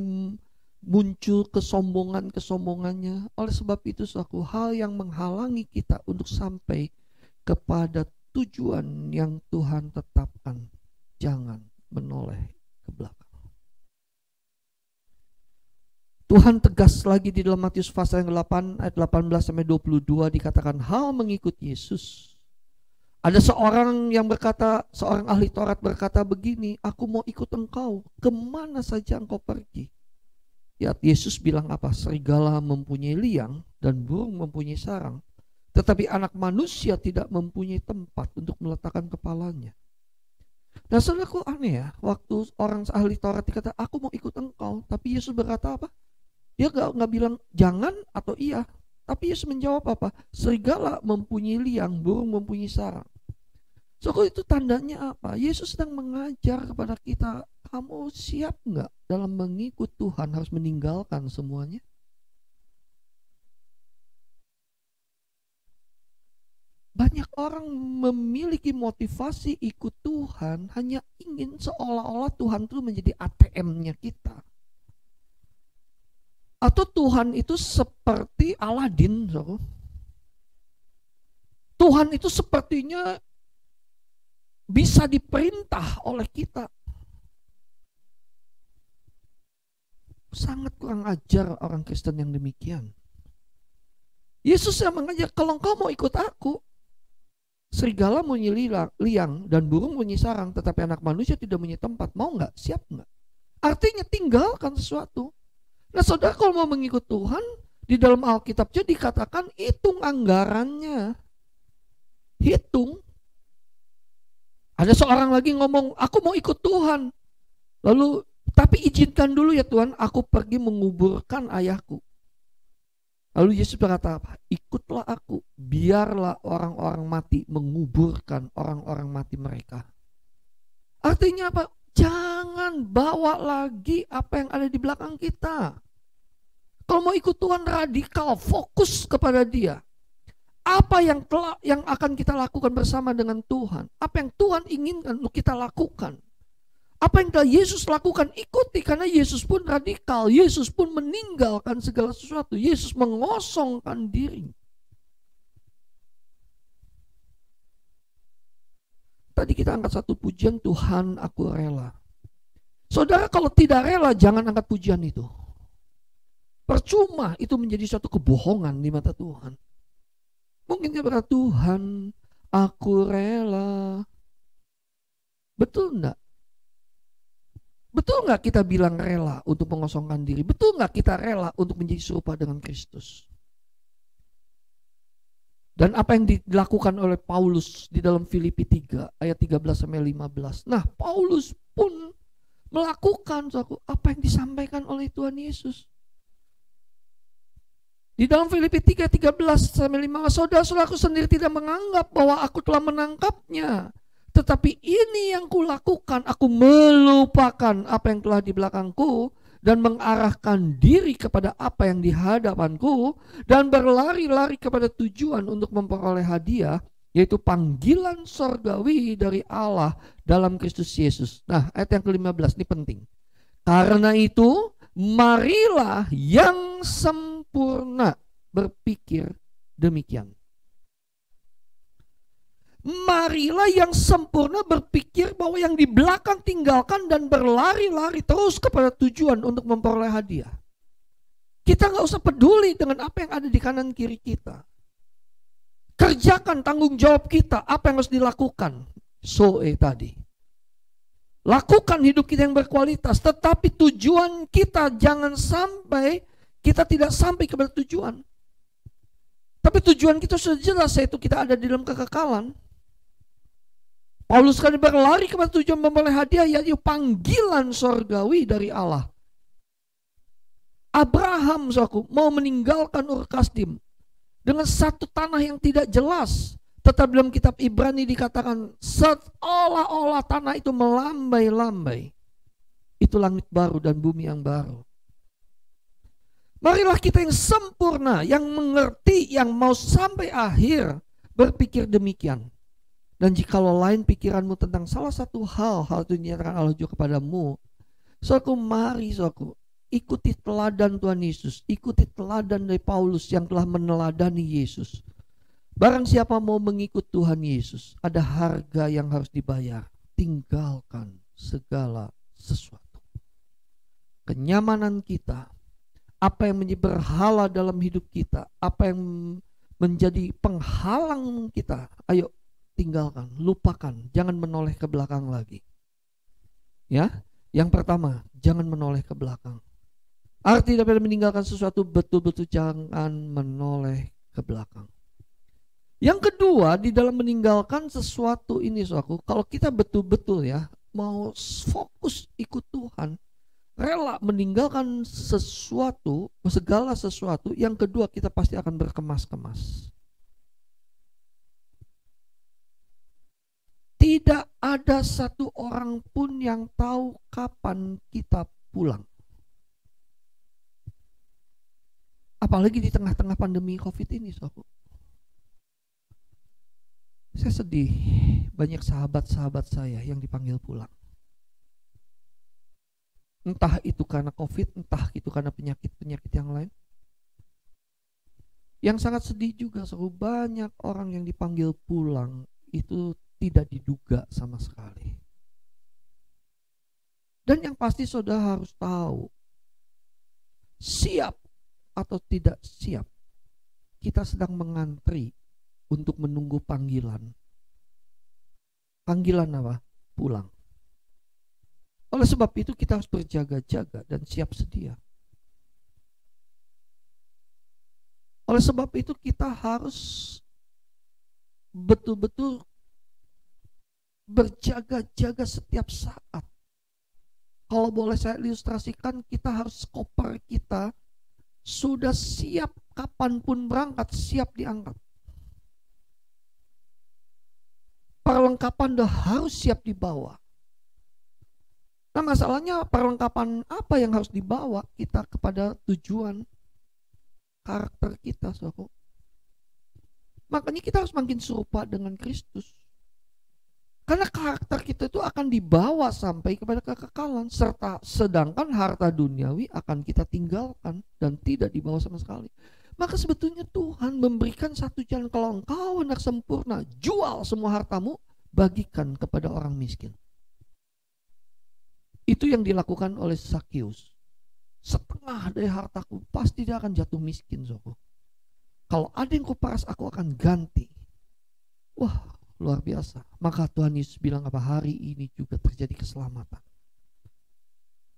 muncul kesombongannya. Oleh sebab itu, suatu hal yang menghalangi kita untuk sampai kepada tujuan yang Tuhan tetapkan. Jangan menoleh ke belakang. Tuhan tegas lagi di dalam Matius pasal yang 8 ayat 18-22 dikatakan, hal mengikut Yesus. Ada seorang yang berkata, seorang ahli Taurat berkata begini, aku mau ikut engkau, kemana saja engkau pergi. Ya, Yesus bilang apa? Serigala mempunyai liang dan burung mempunyai sarang, tetapi anak manusia tidak mempunyai tempat untuk meletakkan kepalanya. Nah, saudaraku, aneh ya, waktu orang ahli Taurat dikata, aku mau ikut engkau, tapi Yesus berkata apa? Dia gak bilang jangan atau iya, tapi Yesus menjawab apa? Serigala mempunyai liang, burung mempunyai sarang. So, itu tandanya apa? Yesus sedang mengajar kepada kita, kamu siap gak dalam mengikut Tuhan harus meninggalkan semuanya? Banyak orang memiliki motivasi ikut Tuhan hanya ingin seolah-olah Tuhan itu menjadi ATM-nya kita. Atau Tuhan itu seperti Aladin. So. Tuhan itu sepertinya bisa diperintah oleh kita. Sangat kurang ajar orang Kristen yang demikian. Yesus yang mengajar, kalau engkau mau ikut aku, serigala mempunyai liang dan burung mempunyai sarang, tetapi anak manusia tidak mempunyai tempat. Mau nggak? Siap nggak? Artinya tinggalkan sesuatu. Nah, saudara, kalau mau mengikut Tuhan, di dalam Alkitab juga dikatakan hitung anggarannya. Hitung. Ada seorang lagi ngomong, aku mau ikut Tuhan. Lalu, tapi izinkan dulu ya Tuhan, aku pergi menguburkan ayahku. Lalu Yesus berkata apa? Ikutlah aku, biarlah orang-orang mati menguburkan orang-orang mati mereka. Artinya apa? Jangan bawa lagi apa yang ada di belakang kita. Kalau mau ikut Tuhan radikal, fokus kepada Dia. Apa yang akan kita lakukan bersama dengan Tuhan? Apa yang Tuhan inginkan untuk kita lakukan? Apa yang telah Yesus lakukan, ikuti, karena Yesus pun radikal. Yesus pun meninggalkan segala sesuatu. Yesus mengosongkan diri. Tadi kita angkat satu pujian, Tuhan aku rela. Saudara, kalau tidak rela, jangan angkat pujian itu. Percuma, itu menjadi suatu kebohongan di mata Tuhan. Mungkin kita berkata, Tuhan aku rela. Betul enggak? Betul nggak kita bilang rela untuk mengosongkan diri? Betul nggak kita rela untuk menjadi serupa dengan Kristus? Dan apa yang dilakukan oleh Paulus di dalam Filipi 3 ayat 13-15. Nah, Paulus pun melakukan apa yang disampaikan oleh Tuhan Yesus. Di dalam Filipi 3 13-15, saudara-saudaraku sendiri tidak menganggap bahwa aku telah menangkapnya. Tetapi ini yang kulakukan, aku melupakan apa yang telah di belakangku dan mengarahkan diri kepada apa yang di hadapanku dan berlari-lari kepada tujuan untuk memperoleh hadiah, yaitu panggilan sorgawi dari Allah dalam Kristus Yesus. Nah, ayat yang ke-15 ini penting. Karena itu, marilah yang sempurna berpikir demikian. Marilah yang sempurna berpikir bahwa yang di belakang tinggalkan dan berlari-lari terus kepada tujuan untuk memperoleh hadiah. Kita gak usah peduli dengan apa yang ada di kanan kiri kita. Kerjakan tanggung jawab kita, apa yang harus dilakukan. Tadi. Lakukan hidup kita yang berkualitas, tetapi tujuan kita jangan sampai kita tidak sampai kepada tujuan. Tapi tujuan kita sudah jelas, yaitu kita ada di dalam kekekalan. Paulus sekali berlari kepada tujuan memperoleh hadiah, yaitu panggilan sorgawi dari Allah. Abraham mau meninggalkan Ur Kasdim dengan satu tanah yang tidak jelas. Tetapi dalam kitab Ibrani dikatakan seolah-olah tanah itu melambai-lambai. Itu langit baru dan bumi yang baru. Marilah kita yang sempurna, yang mengerti, yang mau sampai akhir berpikir demikian. Dan jikalau lain pikiranmu tentang salah satu hal itu dinyatakan Allah juga kepadamu, saudaraku, mari saudaraku, ikuti teladan Tuhan Yesus, ikuti teladan dari Paulus yang telah meneladani Yesus. Barang siapa mau mengikut Tuhan Yesus, ada harga yang harus dibayar. Tinggalkan segala sesuatu. Kenyamanan kita, apa yang menjadi berhala dalam hidup kita, apa yang menjadi penghalang kita, ayo tinggalkan, lupakan, jangan menoleh ke belakang lagi. Ya, yang pertama, jangan menoleh ke belakang. Arti daripada meninggalkan sesuatu, betul-betul jangan menoleh ke belakang. Yang kedua, di dalam meninggalkan sesuatu ini, saudaraku, kalau kita betul-betul ya mau fokus ikut Tuhan, rela meninggalkan sesuatu, segala sesuatu, yang kedua kita pasti akan berkemas-kemas. Tidak ada satu orang pun yang tahu kapan kita pulang. Apalagi di tengah-tengah pandemi COVID ini, saudara. Saya sedih, banyak sahabat-sahabat saya yang dipanggil pulang. Entah itu karena COVID, entah itu karena penyakit-penyakit yang lain. Yang sangat sedih juga, saudara, banyak orang yang dipanggil pulang itu tidak diduga sama sekali. Dan yang pasti saudara harus tahu, siap atau tidak siap, kita sedang mengantri untuk menunggu panggilan. Panggilan apa? Pulang. Oleh sebab itu kita harus berjaga-jaga dan siap sedia. Oleh sebab itu kita harus betul-betul berjaga-jaga setiap saat. Kalau boleh saya ilustrasikan, kita harus koper kita sudah siap kapanpun berangkat, siap diangkat. Perlengkapan dah harus siap dibawa. Nah, masalahnya perlengkapan apa yang harus dibawa kita kepada tujuan karakter kita, saudara. Makanya kita harus makin serupa dengan Kristus. Karena karakter kita itu akan dibawa sampai kepada kekekalan, serta sedangkan harta duniawi akan kita tinggalkan dan tidak dibawa sama sekali. Maka sebetulnya Tuhan memberikan satu jalan, kalau engkau hendak sempurna, jual semua hartamu, bagikan kepada orang miskin. Itu yang dilakukan oleh Zakius. Setengah dari hartaku, pasti dia akan jatuh miskin, saudara. Kalau ada yang kuperas, aku akan ganti. Wah, luar biasa. Maka Tuhan Yesus bilang apa? Hari ini juga terjadi keselamatan.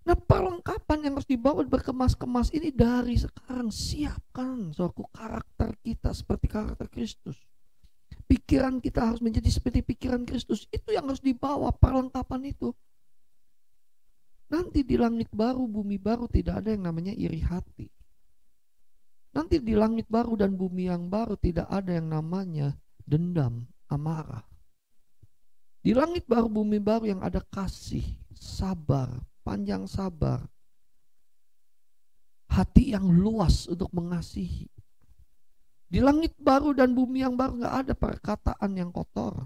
Nah, perlengkapan yang harus dibawa berkemas-kemas ini dari sekarang. Siapkan, saudaraku, karakter kita seperti karakter Kristus. Pikiran kita harus menjadi seperti pikiran Kristus. Itu yang harus dibawa, perlengkapan itu. Nanti di langit baru, bumi baru tidak ada yang namanya iri hati. Nanti di langit baru dan bumi yang baru tidak ada yang namanya dendam, amarah. Di langit baru, bumi baru yang ada kasih, sabar, panjang sabar, hati yang luas untuk mengasihi. Di langit baru dan bumi yang baru gak ada perkataan yang kotor.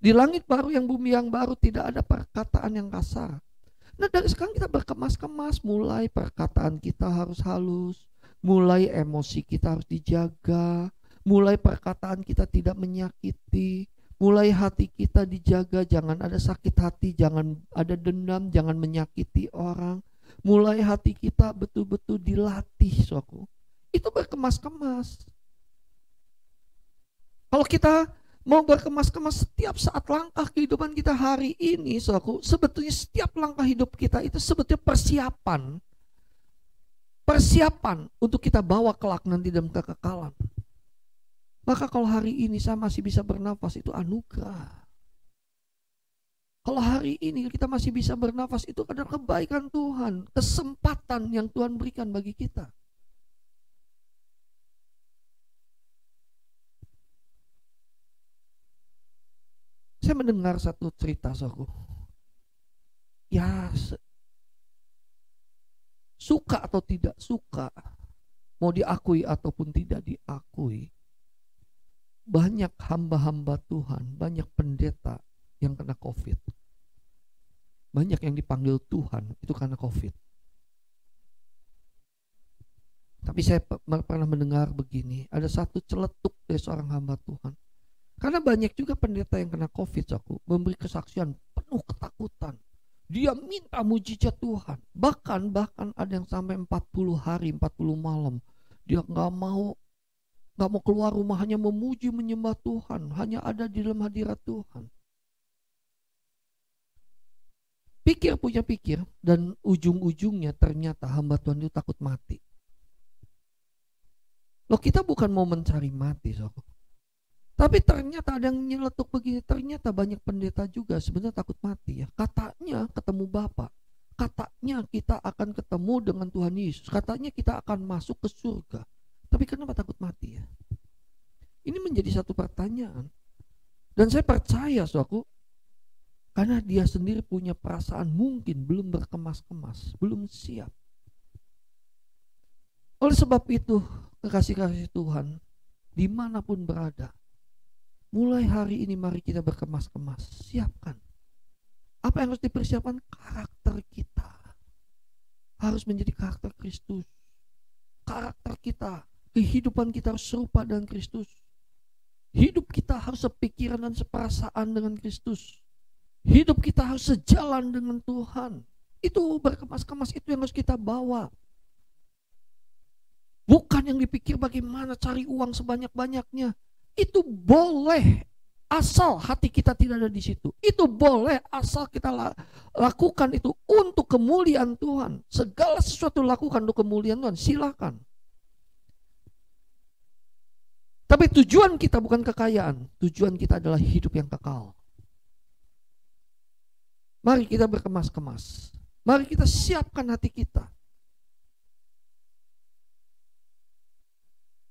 Di langit baru yang bumi yang baru tidak ada perkataan yang kasar. Nah, dari sekarang kita berkemas-kemas, mulai perkataan kita harus halus, mulai emosi kita harus dijaga, mulai perkataan kita tidak menyakiti, mulai hati kita dijaga, jangan ada sakit hati, jangan ada dendam, jangan menyakiti orang. Mulai hati kita betul-betul dilatih, saudaraku. Itu berkemas-kemas. Kalau kita mau berkemas-kemas setiap saat langkah kehidupan kita hari ini, saudaraku, sebetulnya setiap langkah hidup kita itu sebetulnya persiapan untuk kita bawa kelak nanti dalam kekekalan. Maka kalau hari ini saya masih bisa bernafas, itu anugerah. Kalau hari ini kita masih bisa bernafas, itu adalah kebaikan Tuhan, kesempatan yang Tuhan berikan bagi kita. Saya mendengar satu cerita, saudaraku. Ya, suka atau tidak suka, mau diakui ataupun tidak diakui, banyak hamba-hamba Tuhan, banyak pendeta yang kena COVID. Banyak yang dipanggil Tuhan itu karena COVID. Tapi saya pernah mendengar begini, ada satu celetuk dari seorang hamba Tuhan. Karena banyak juga pendeta yang kena COVID, aku memberi kesaksian penuh ketakutan. Dia minta mujizat Tuhan. Bahkan ada yang sampai 40 hari, 40 malam. Dia nggak mau keluar rumah, hanya memuji menyembah Tuhan, hanya ada di dalam hadirat Tuhan. Pikir, dan ujung-ujungnya ternyata hamba Tuhan itu takut mati. Loh, kita bukan mau mencari mati, saudara. Tapi ternyata ada yang nyeletuk begini, ternyata banyak pendeta juga sebenarnya takut mati ya. Katanya ketemu Bapa, katanya kita akan ketemu dengan Tuhan Yesus, katanya kita akan masuk ke surga. Tapi kenapa takut mati ya? Ini menjadi satu pertanyaan. Dan saya percaya, saudaraku, karena dia sendiri punya perasaan mungkin belum berkemas-kemas, belum siap. Oleh sebab itu, kekasih-kasih Tuhan, dimanapun berada, mulai hari ini mari kita berkemas-kemas. Siapkan. Apa yang harus dipersiapkan? Karakter kita harus menjadi karakter Kristus. Karakter kita, kehidupan kita harus serupa dengan Kristus. Hidup kita harus sepikiran dan seperasaan dengan Kristus. Hidup kita harus sejalan dengan Tuhan. Itu berkemas-kemas, itu yang harus kita bawa. Bukan yang dipikir bagaimana cari uang sebanyak-banyaknya. Itu boleh asal hati kita tidak ada di situ. Itu boleh asal kita lakukan itu untuk kemuliaan Tuhan. Segala sesuatu lakukan untuk kemuliaan Tuhan, silakan. Tapi tujuan kita bukan kekayaan, tujuan kita adalah hidup yang kekal. Mari kita berkemas-kemas. Mari kita siapkan hati kita.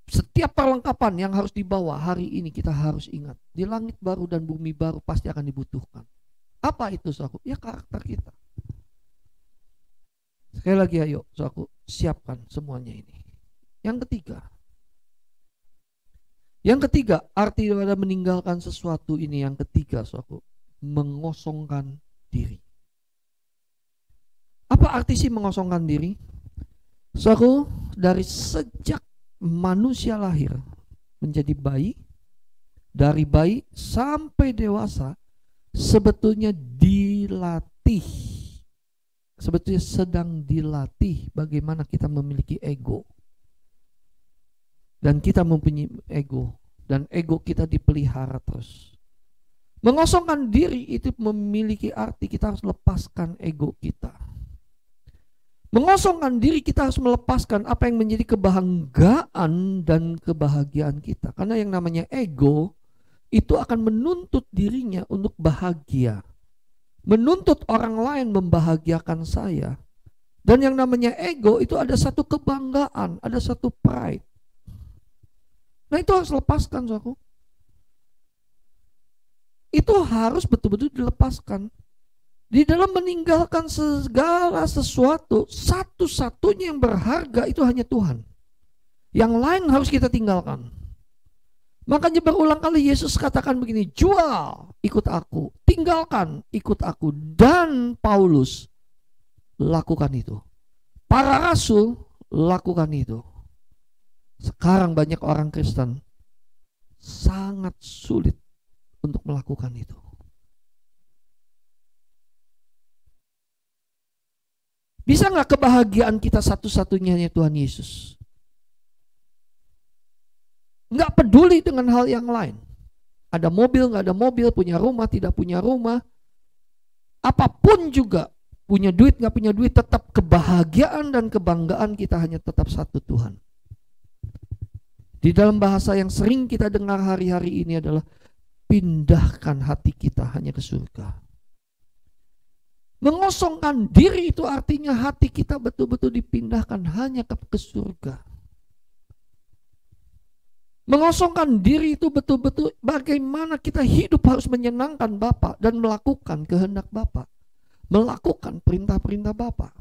Setiap perlengkapan yang harus dibawa hari ini kita harus ingat. Di langit baru dan bumi baru pasti akan dibutuhkan. Apa itu, saudaraku? Ya, karakter kita. Sekali lagi ayo, saudaraku, siapkan semuanya ini. Yang ketiga, arti daripada meninggalkan sesuatu ini yang ketiga, saudaraku. mengosongkan diri. Apa arti sih mengosongkan diri? Saudara, dari sejak manusia lahir menjadi bayi, dari bayi sampai dewasa, sebetulnya dilatih. Sebetulnya sedang dilatih bagaimana kita memiliki ego. Dan kita mempunyai ego. Dan ego kita dipelihara terus. Mengosongkan diri itu memiliki arti kita harus lepaskan ego kita. Mengosongkan diri kita harus melepaskan apa yang menjadi kebanggaan dan kebahagiaan kita. Karena yang namanya ego itu akan menuntut dirinya untuk bahagia. Menuntut orang lain membahagiakan saya. Dan yang namanya ego itu ada satu kebanggaan, ada satu pride. Nah itu harus lepaskan, saudaraku. Itu harus betul-betul dilepaskan. Di dalam meninggalkan segala sesuatu, satu-satunya yang berharga itu hanya Tuhan. Yang lain harus kita tinggalkan. Makanya berulang kali Yesus katakan begini, jual, ikut aku, tinggalkan, ikut aku. Dan Paulus lakukan itu. Para rasul lakukan itu. Sekarang banyak orang Kristen sangat sulit untuk melakukan itu. Bisa nggak kebahagiaan kita satu-satunya hanya Tuhan Yesus? Nggak peduli dengan hal yang lain. Ada mobil, nggak ada mobil, punya rumah, tidak punya rumah. Apapun juga, punya duit, nggak punya duit, tetap kebahagiaan dan kebanggaan kita hanya tetap satu Tuhan. Di dalam bahasa yang sering kita dengar hari-hari ini adalah pindahkan hati kita hanya ke surga. Mengosongkan diri itu artinya hati kita betul-betul dipindahkan hanya ke surga. Mengosongkan diri itu betul-betul bagaimana kita hidup harus menyenangkan Bapa dan melakukan kehendak Bapa. Melakukan perintah-perintah Bapa.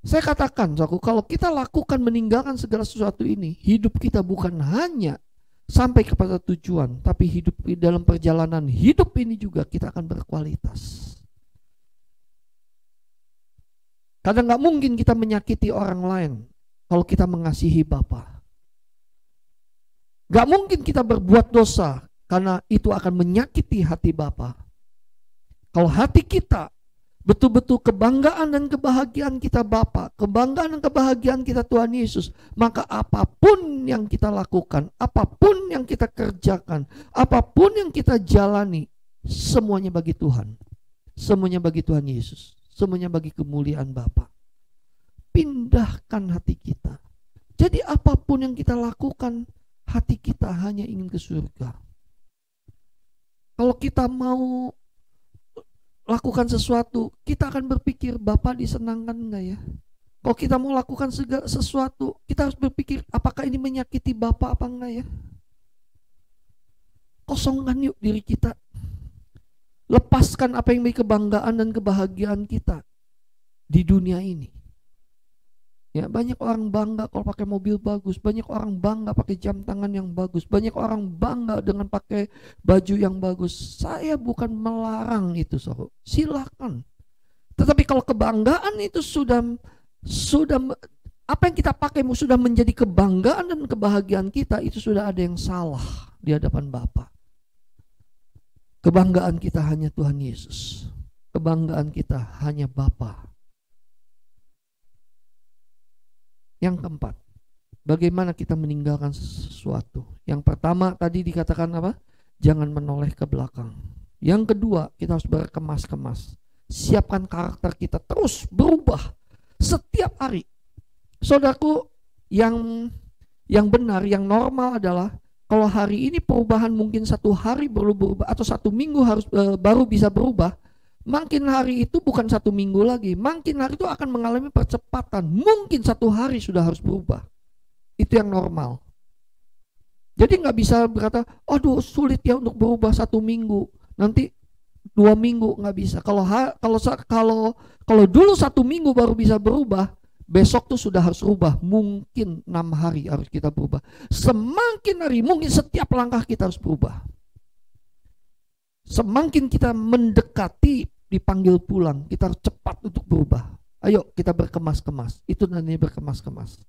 Saya katakan, kalau kita lakukan meninggalkan segala sesuatu ini, hidup kita bukan hanya sampai kepada tujuan, tapi hidup dalam perjalanan hidup ini juga kita akan berkualitas. Kadang nggak mungkin kita menyakiti orang lain kalau kita mengasihi Bapa. Nggak mungkin kita berbuat dosa karena itu akan menyakiti hati Bapa. Kalau hati kita betul-betul kebanggaan dan kebahagiaan kita Bapa, kebanggaan dan kebahagiaan kita Tuhan Yesus, maka apapun yang kita lakukan, apapun yang kita kerjakan, apapun yang kita jalani, semuanya bagi Tuhan. Semuanya bagi Tuhan Yesus, semuanya bagi kemuliaan Bapa. Pindahkan hati kita. Jadi apapun yang kita lakukan, hati kita hanya ingin ke surga. Kalau kita mau lakukan sesuatu, kita akan berpikir Bapa disenangkan enggak ya? Kalau kita mau lakukan segala sesuatu, kita harus berpikir apakah ini menyakiti Bapa apa enggak ya? Kosongkan yuk diri kita. Lepaskan apa yang menjadi kebanggaan dan kebahagiaan kita di dunia ini. Ya, banyak orang bangga kalau pakai mobil bagus, banyak orang bangga pakai jam tangan yang bagus, banyak orang bangga dengan pakai baju yang bagus. Saya bukan melarang itu, saudara. Silakan. Tetapi kalau kebanggaan itu sudah apa yang kita pakai sudah menjadi kebanggaan dan kebahagiaan kita, itu sudah ada yang salah di hadapan Bapa. Kebanggaan kita hanya Tuhan Yesus. Kebanggaan kita hanya Bapa. Yang keempat, bagaimana kita meninggalkan sesuatu. Yang pertama tadi dikatakan apa? Jangan menoleh ke belakang. Yang kedua, kita harus berkemas-kemas. Siapkan karakter kita terus berubah setiap hari. Saudaraku, yang benar, yang normal adalah kalau hari ini perubahan mungkin satu hari baru berubah atau satu minggu harus baru bisa berubah. Makin hari itu bukan satu minggu lagi, makin hari itu akan mengalami percepatan. Mungkin satu hari sudah harus berubah. Itu yang normal. Jadi nggak bisa berkata, aduh sulit ya untuk berubah satu minggu, nanti 2 minggu nggak bisa. Kalau dulu 1 minggu baru bisa berubah, besok tuh sudah harus berubah. Mungkin 6 hari harus kita berubah. Semakin hari mungkin setiap langkah kita harus berubah. Semakin kita mendekati dipanggil pulang, kita harus cepat untuk berubah. Ayo kita berkemas-kemas. Itu namanya berkemas-kemas.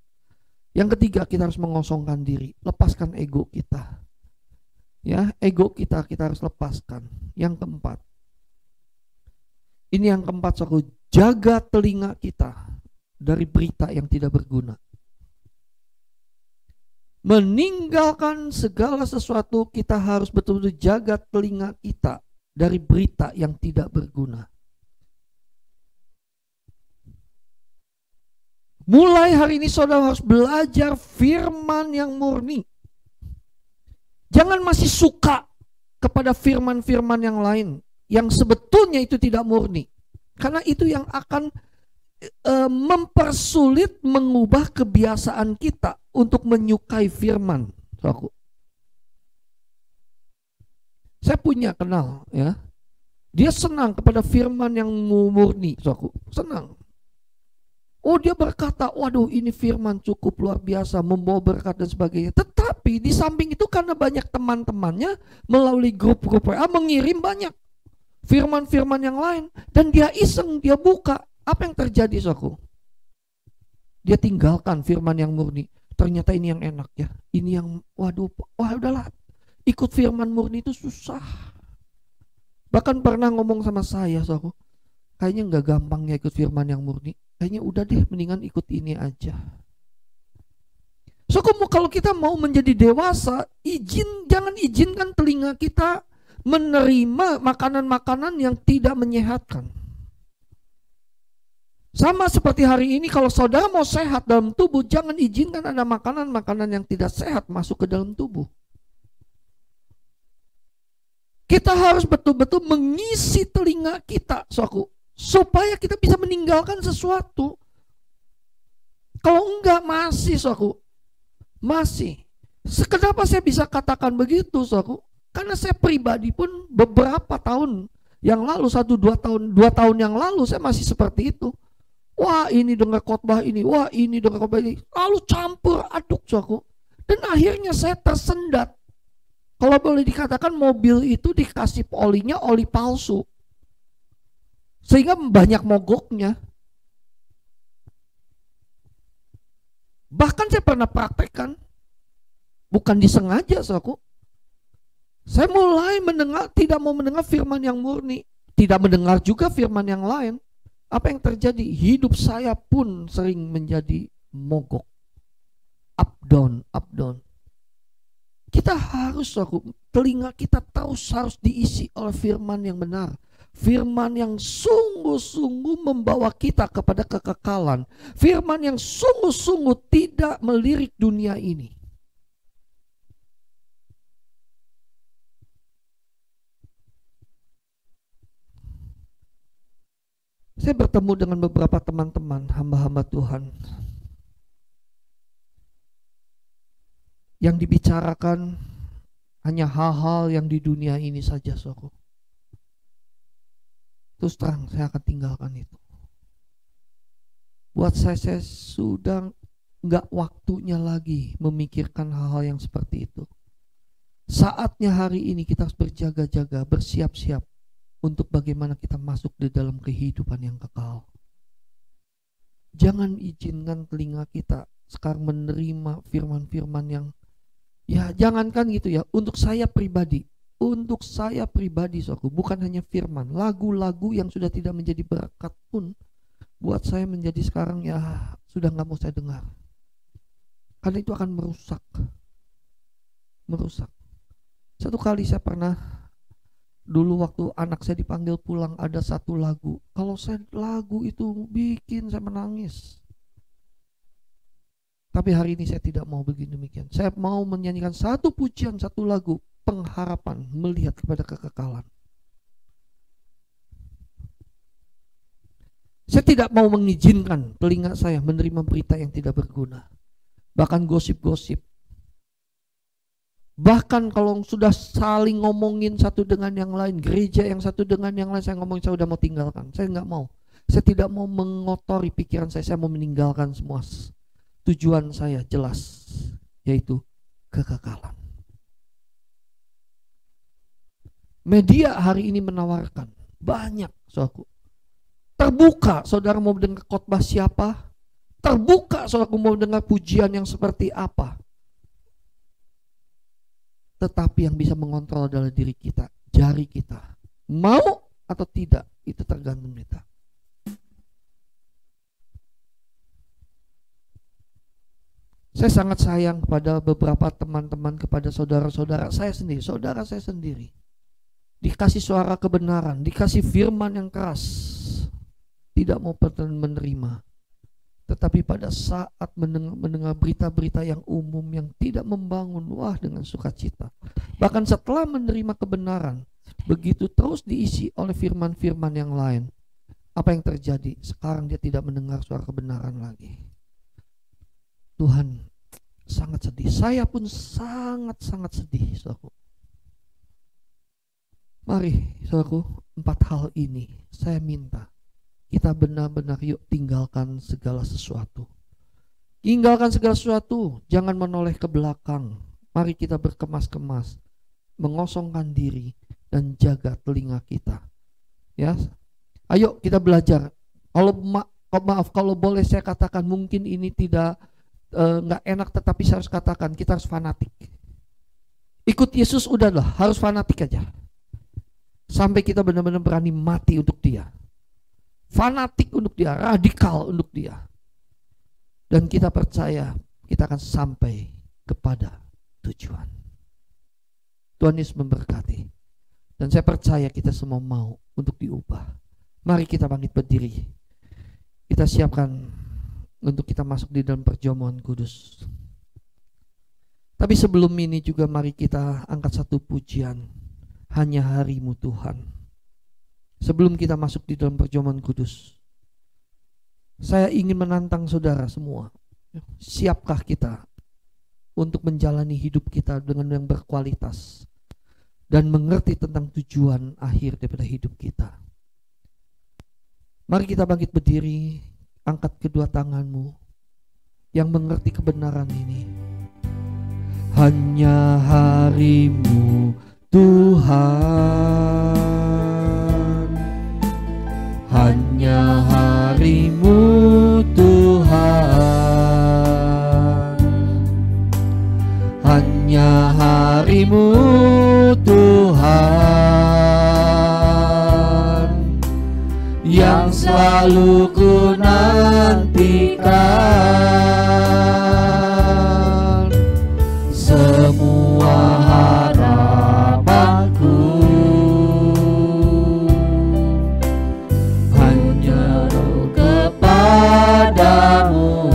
Yang ketiga, kita harus mengosongkan diri, lepaskan ego kita. Ya, ego kita harus lepaskan. Yang keempat. Ini yang keempat, saudara, jaga telinga kita dari berita yang tidak berguna. Meninggalkan segala sesuatu, kita harus betul-betul jaga telinga kita dari berita yang tidak berguna. Mulai hari ini saudara harus belajar firman yang murni. Jangan masih suka kepada firman-firman yang lain yang sebetulnya itu tidak murni. Karena itu yang akan mempersulit, mengubah kebiasaan kita untuk menyukai firman. Saya punya kenal, ya. Dia senang kepada firman yang murni, senang. Oh, dia berkata, waduh ini firman cukup luar biasa, membawa berkat dan sebagainya. Tetapi di samping itu karena banyak teman-temannya melalui grup-grup WA mengirim banyak firman-firman yang lain. Dan dia iseng, dia buka. Apa yang terjadi, saudaraku? Dia tinggalkan firman yang murni. Ternyata ini yang enak ya. Ini yang, waduh, wah udahlah. Ikut firman murni itu susah. Bahkan pernah ngomong sama saya, saudaraku. Kayaknya nggak gampang ya ikut firman yang murni. Kayaknya udah deh, mendingan ikut ini aja. So, kalau kita mau menjadi dewasa, jangan izinkan telinga kita menerima makanan-makanan yang tidak menyehatkan. Sama seperti hari ini, kalau saudara mau sehat dalam tubuh, jangan izinkan ada makanan-makanan yang tidak sehat masuk ke dalam tubuh. Kita harus betul-betul mengisi telinga kita, supaya kita bisa meninggalkan sesuatu. Kalau enggak masih, masih. Kenapa saya bisa katakan begitu, Karena saya pribadi pun beberapa tahun yang lalu, 2 tahun yang lalu saya masih seperti itu. Wah ini dengar khotbah ini, wah ini dengar khotbah ini, lalu campur aduk, dan akhirnya saya tersendat. Kalau boleh dikatakan mobil itu dikasih olinya oli palsu, sehingga banyak mogoknya. Bahkan saya pernah praktekkan, bukan disengaja, saya mulai tidak mau mendengar firman yang murni, tidak mendengar juga firman yang lain. Apa yang terjadi? Hidup saya pun sering menjadi mogok, up down. Kita harus, telinga kita harus diisi oleh firman yang benar. Firman yang sungguh-sungguh membawa kita kepada kekekalan. Firman yang sungguh-sungguh tidak melirik dunia ini. Saya bertemu dengan beberapa teman-teman hamba-hamba Tuhan yang dibicarakan hanya hal-hal yang di dunia ini saja, saudara. Terus terang saya akan tinggalkan itu. Buat saya sudah nggak waktunya lagi memikirkan hal-hal yang seperti itu. Saatnya hari ini kita harus berjaga-jaga, bersiap-siap untuk bagaimana kita masuk di dalam kehidupan yang kekal. Jangan izinkan telinga kita sekarang menerima firman-firman yang, ya jangankan gitu ya, untuk saya pribadi, bukan hanya firman, lagu-lagu yang sudah tidak menjadi berkat pun buat saya menjadi sekarang ya sudah nggak mau saya dengar, karena itu akan merusak. Satu kali saya pernah, dulu waktu anak saya dipanggil pulang, ada satu lagu, kalau lagu itu bikin saya menangis. Tapi hari ini saya tidak mau begini demikian. Saya mau menyanyikan satu pujian, satu lagu, pengharapan, melihat kepada kekekalan. Saya tidak mau mengizinkan telinga saya menerima berita yang tidak berguna. Bahkan gosip-gosip. Bahkan kalau sudah saling ngomongin satu dengan yang lain, gereja yang satu dengan yang lain, saya ngomongin, saya udah mau tinggalkan. Saya nggak mau. Saya tidak mau mengotori pikiran saya mau meninggalkan semua. Tujuan saya jelas, yaitu kekekalan. Media hari ini menawarkan banyak, saudaraku. Terbuka, saudara mau dengar khotbah siapa? Terbuka, saudaraku mau dengar pujian yang seperti apa? Tetapi yang bisa mengontrol adalah diri kita, jari kita. Mau atau tidak, itu tergantung kita. Saya sangat sayang kepada beberapa teman-teman, kepada saudara-saudara saya sendiri, saudara saya sendiri. Dikasih suara kebenaran, dikasih firman yang keras, tidak mau menerima. Tetapi pada saat mendengar berita-berita yang umum yang tidak membangun, wah dengan sukacita. Bahkan setelah menerima kebenaran, begitu terus diisi oleh firman-firman yang lain. Apa yang terjadi? Sekarang dia tidak mendengar suara kebenaran lagi. Tuhan, sangat sedih. Saya pun sangat-sangat sedih, saudaraku. Mari, saudaraku, 4 hal ini saya minta kita benar-benar yuk tinggalkan segala sesuatu. Tinggalkan segala sesuatu, jangan menoleh ke belakang. Mari kita berkemas-kemas, mengosongkan diri dan jaga telinga kita. Ya, ayo kita belajar. Maaf kalau boleh saya katakan, mungkin ini tidak nggak enak, tetapi saya harus katakan kita harus fanatik. Ikut Yesus udahlah, harus fanatik aja. Sampai kita benar-benar berani mati untuk dia. Fanatik untuk dia, radikal untuk dia. Dan kita percaya kita akan sampai kepada tujuan. Tuhan Yesus memberkati. Dan saya percaya kita semua mau untuk diubah. Mari kita bangkit berdiri. Kita siapkan untuk kita masuk di dalam perjamuan kudus. Tapi sebelum ini juga mari kita angkat satu pujian, hanya harimu Tuhan. Sebelum kita masuk di dalam perjamuan kudus, saya ingin menantang saudara semua. Siapkah kita untuk menjalani hidup kita dengan yang berkualitas dan mengerti tentang tujuan akhir daripada hidup kita? Mari kita bangkit berdiri. Angkat kedua tanganmu yang mengerti kebenaran ini. Hanya harimu Tuhan, hanya harimu Tuhan, hanya harimu Tuhan, yang selalu ku nantikan. Semua harapanku hanya kepadamu.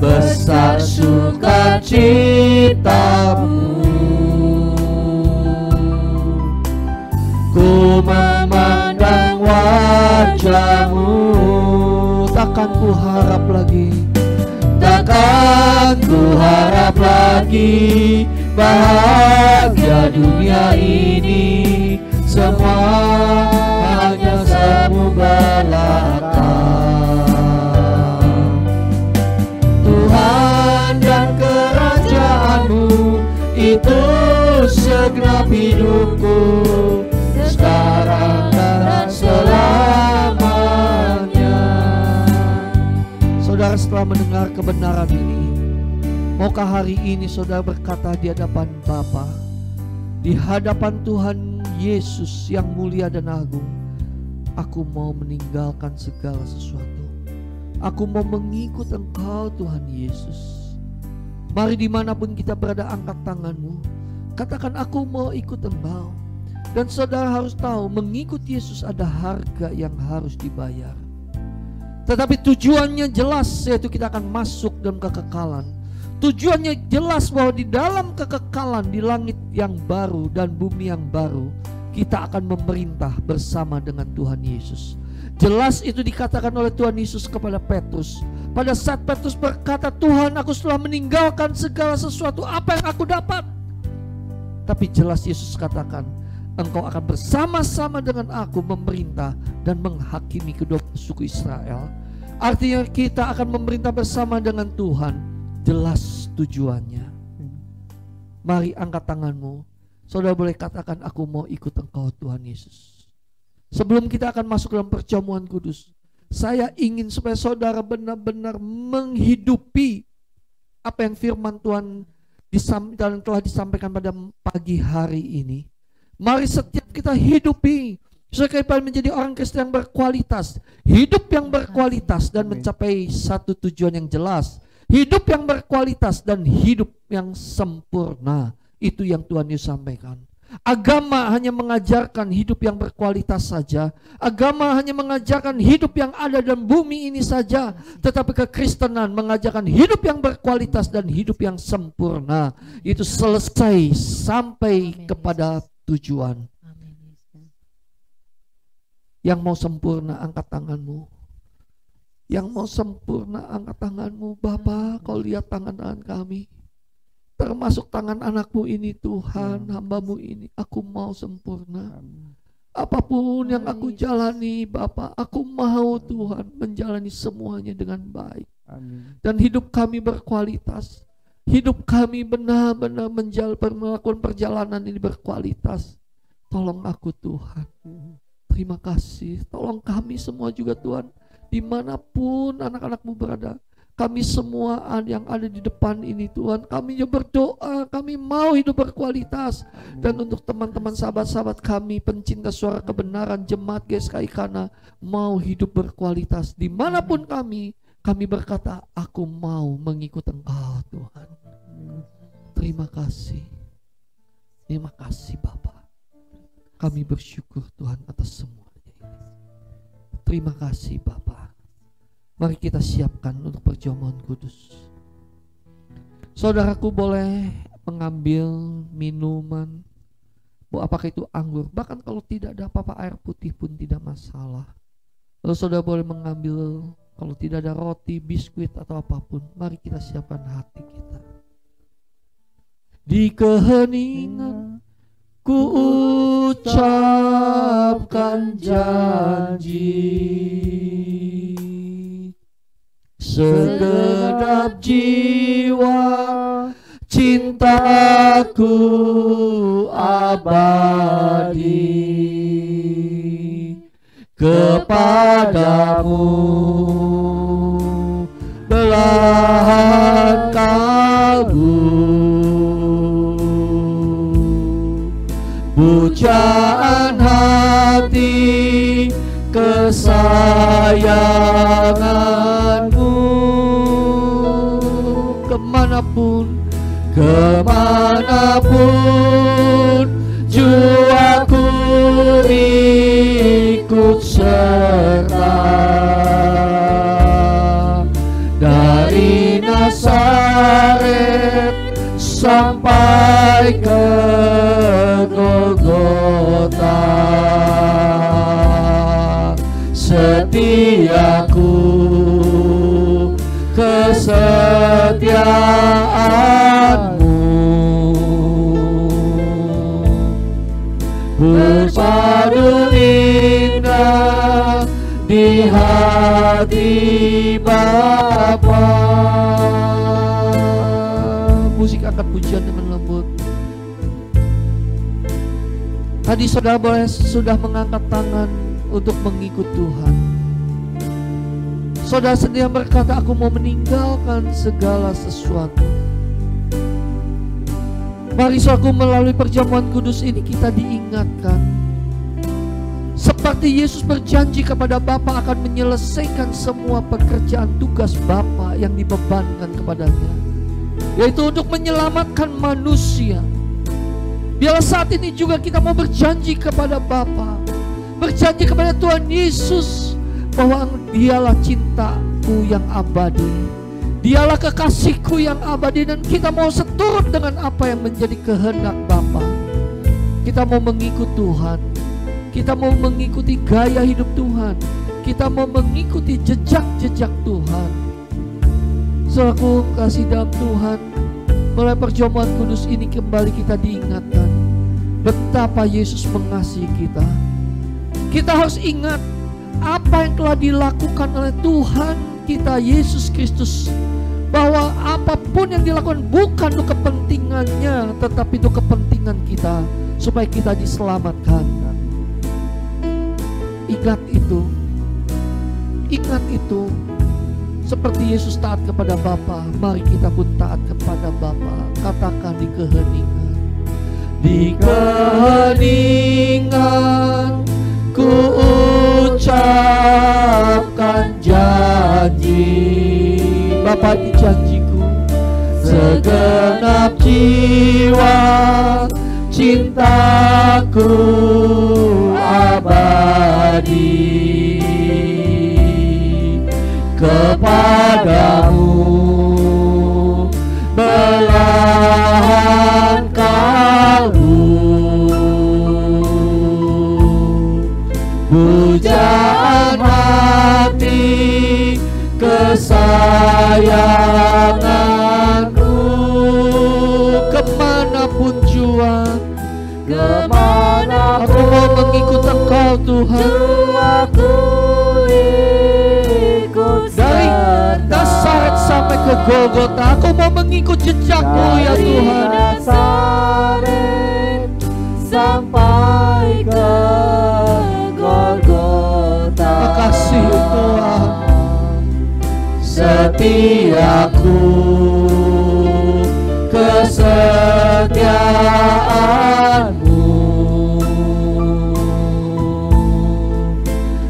Besar sukacitamu, ku memandang wajahmu. Takkan ku harap lagi, takkan ku harap lagi bahagia dunia ini. Semua hanya semu belaka. Tuhan dan kerajaanmu itu segenap hidupku, sekarang dan selamanya. Saudara, setelah mendengar kebenaran ini, maukah hari ini saudara berkata di hadapan Bapa, di hadapan Tuhan Yesus yang mulia dan agung, aku mau meninggalkan segala sesuatu. Aku mau mengikut Engkau Tuhan Yesus. Mari dimanapun kita berada, angkat tanganmu, katakan aku mau ikut Engkau. Dan saudara harus tahu, mengikut Yesus ada harga yang harus dibayar. Tetapi tujuannya jelas, yaitu kita akan masuk dalam kekekalan. Tujuannya jelas bahwa di dalam kekekalan, di langit yang baru dan bumi yang baru, kita akan memerintah bersama dengan Tuhan Yesus. Jelas itu dikatakan oleh Tuhan Yesus kepada Petrus. Pada saat Petrus berkata, Tuhan, aku telah meninggalkan segala sesuatu, apa yang aku dapat? Tapi jelas Yesus katakan, engkau akan bersama-sama dengan aku memerintah dan menghakimi kedua suku Israel. Artinya kita akan memerintah bersama dengan Tuhan. Jelas tujuannya. Mari angkat tanganmu. Saudara boleh katakan, aku mau ikut Engkau Tuhan Yesus. Sebelum kita akan masuk dalam perjamuan kudus, saya ingin supaya saudara benar-benar menghidupi apa yang firman Tuhan telah disampaikan pada pagi hari ini. Mari setiap kita hidupi supaya kita menjadi orang Kristen yang berkualitas, hidup yang berkualitas dan mencapai satu tujuan yang jelas, hidup yang berkualitas dan hidup yang sempurna. Itu yang Tuhan Yesus sampaikan. Agama hanya mengajarkan hidup yang berkualitas saja. Agama hanya mengajarkan hidup yang ada dalam bumi ini saja. Tetapi kekristenan mengajarkan hidup yang berkualitas dan hidup yang sempurna. Itu selesai sampai kepada tujuan. Yang mau sempurna angkat tanganmu. Yang mau sempurna angkat tanganmu. Bapa, kau lihat tangan-tangan kami. Termasuk tangan anakmu ini Tuhan, hambamu ini. Aku mau sempurna. Apapun yang aku jalani Bapa, aku mau Tuhan menjalani semuanya dengan baik. Dan hidup kami berkualitas. Hidup kami benar-benar melakukan perjalanan ini berkualitas. Tolong aku Tuhan. Terima kasih. Tolong kami semua juga Tuhan. Dimanapun anak-anakmu berada. Kami semua yang ada di depan ini Tuhan, kami berdoa, kami mau hidup berkualitas. Dan untuk teman-teman sahabat-sahabat kami, pencinta suara kebenaran, jemaat GSKI Kana, mau hidup berkualitas. Dimanapun kami berkata, aku mau mengikut Engkau Tuhan. Terima kasih. Terima kasih Bapa. Kami bersyukur Tuhan atas semuanya. Terima kasih Bapa. Mari kita siapkan untuk perjamuan kudus. Saudaraku boleh mengambil minuman, apakah itu anggur, bahkan kalau tidak ada apa-apa air putih pun tidak masalah. Lalu saudara boleh mengambil, kalau tidak ada roti, biskuit atau apapun. Mari kita siapkan hati kita. Di keheningan ku ucapkan janji, segenap jiwa cintaku abadi kepadamu, belahan kalbu, pujaan hati kesayanganmu. Kemanapun jiwaku ikut serta, dari Nazaret sampai ke Golgota. Setiaku, kesetiaanmu bersatu indah di hati Bapa. Musik angkat pujian dengan lembut. Tadi saudara boleh sudah mengangkat tangan untuk mengikut Tuhan. Saudara sendiri berkata, aku mau meninggalkan segala sesuatu. Mari saudaraku, melalui perjamuan kudus ini kita diingatkan, seperti Yesus berjanji kepada Bapa akan menyelesaikan semua pekerjaan tugas Bapa yang dibebankan kepadanya, yaitu untuk menyelamatkan manusia. Biarlah saat ini juga kita mau berjanji kepada Bapa, berjanji kepada Tuhan Yesus, bahwa dialah cintaku yang abadi, dialah kekasihku yang abadi, dan kita mau seturut dengan apa yang menjadi kehendak Bapa. Kita mau mengikut Tuhan, kita mau mengikuti gaya hidup Tuhan, kita mau mengikuti jejak-jejak Tuhan. Saudaraku kasih dalam Tuhan, melalui perjamuan kudus ini kembali kita diingatkan betapa Yesus mengasihi kita. Kita harus ingat apa yang telah dilakukan oleh Tuhan kita Yesus Kristus bahwa apapun yang dilakukan bukan untuk kepentingannya, tetapi untuk kepentingan kita, supaya kita diselamatkan. Ingat itu. Ingat itu. Seperti Yesus taat kepada Bapa, mari kita pun taat kepada Bapa. Katakan di keheningan. Di keheningan ku ucapkan janji. Bapa, di janjiku segenap jiwa cintaku abadi kepadamu, belahan kalbu, pujaan hati kesayanganku. Kemanapun jua, kemanapun aku mau mengikut Engkau Tuhan. Dari Nazaret sampai ke Golgota, aku mau mengikut jejakmu ya Tuhan. Nazaret sampai ke Golgota. Makasih Tuhan. Setiaku, kesetiaanmu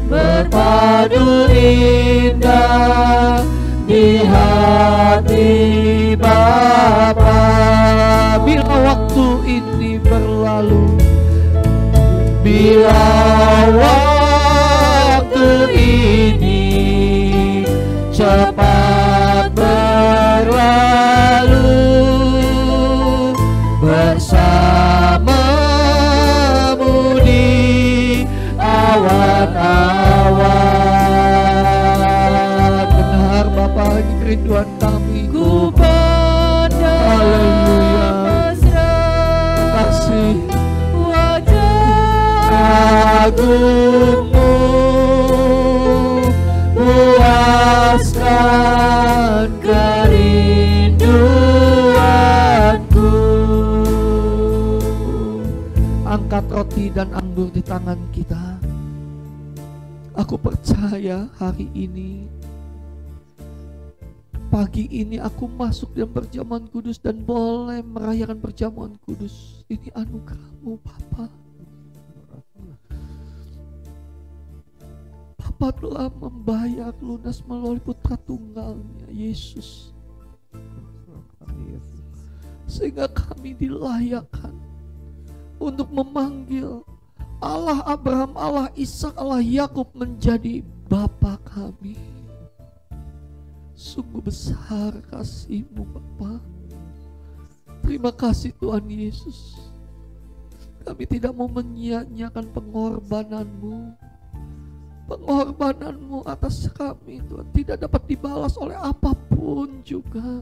berpadu indah di hati Bapa. Bila waktu ini berlalu, bila waktu ini cepat berlalu, bersamamu di awan-awan. benar Bapa, ini kerinduan kami. Ku pandang mesra Kasih wajah agungmu, puaskan kerinduanku. angkat roti dan anggur di tangan kita. Aku percaya hari ini, pagi ini aku masuk dalam perjamuan kudus dan boleh merayakan perjamuan kudus. Ini anugerah-Mu Bapa. Bapa telah membayar lunas melalui putra tunggalnya Yesus, sehingga kami dilayakkan untuk memanggil Allah Abraham, Allah Ishak, Allah Yakub menjadi Bapa kami. Sungguh besar kasih-Mu Bapa. Terima kasih Tuhan Yesus. Kami tidak mau menyia-nyiakan pengorbanan-Mu. Pengorbanan-Mu atas kami Tuhan tidak dapat dibalas oleh apapun juga.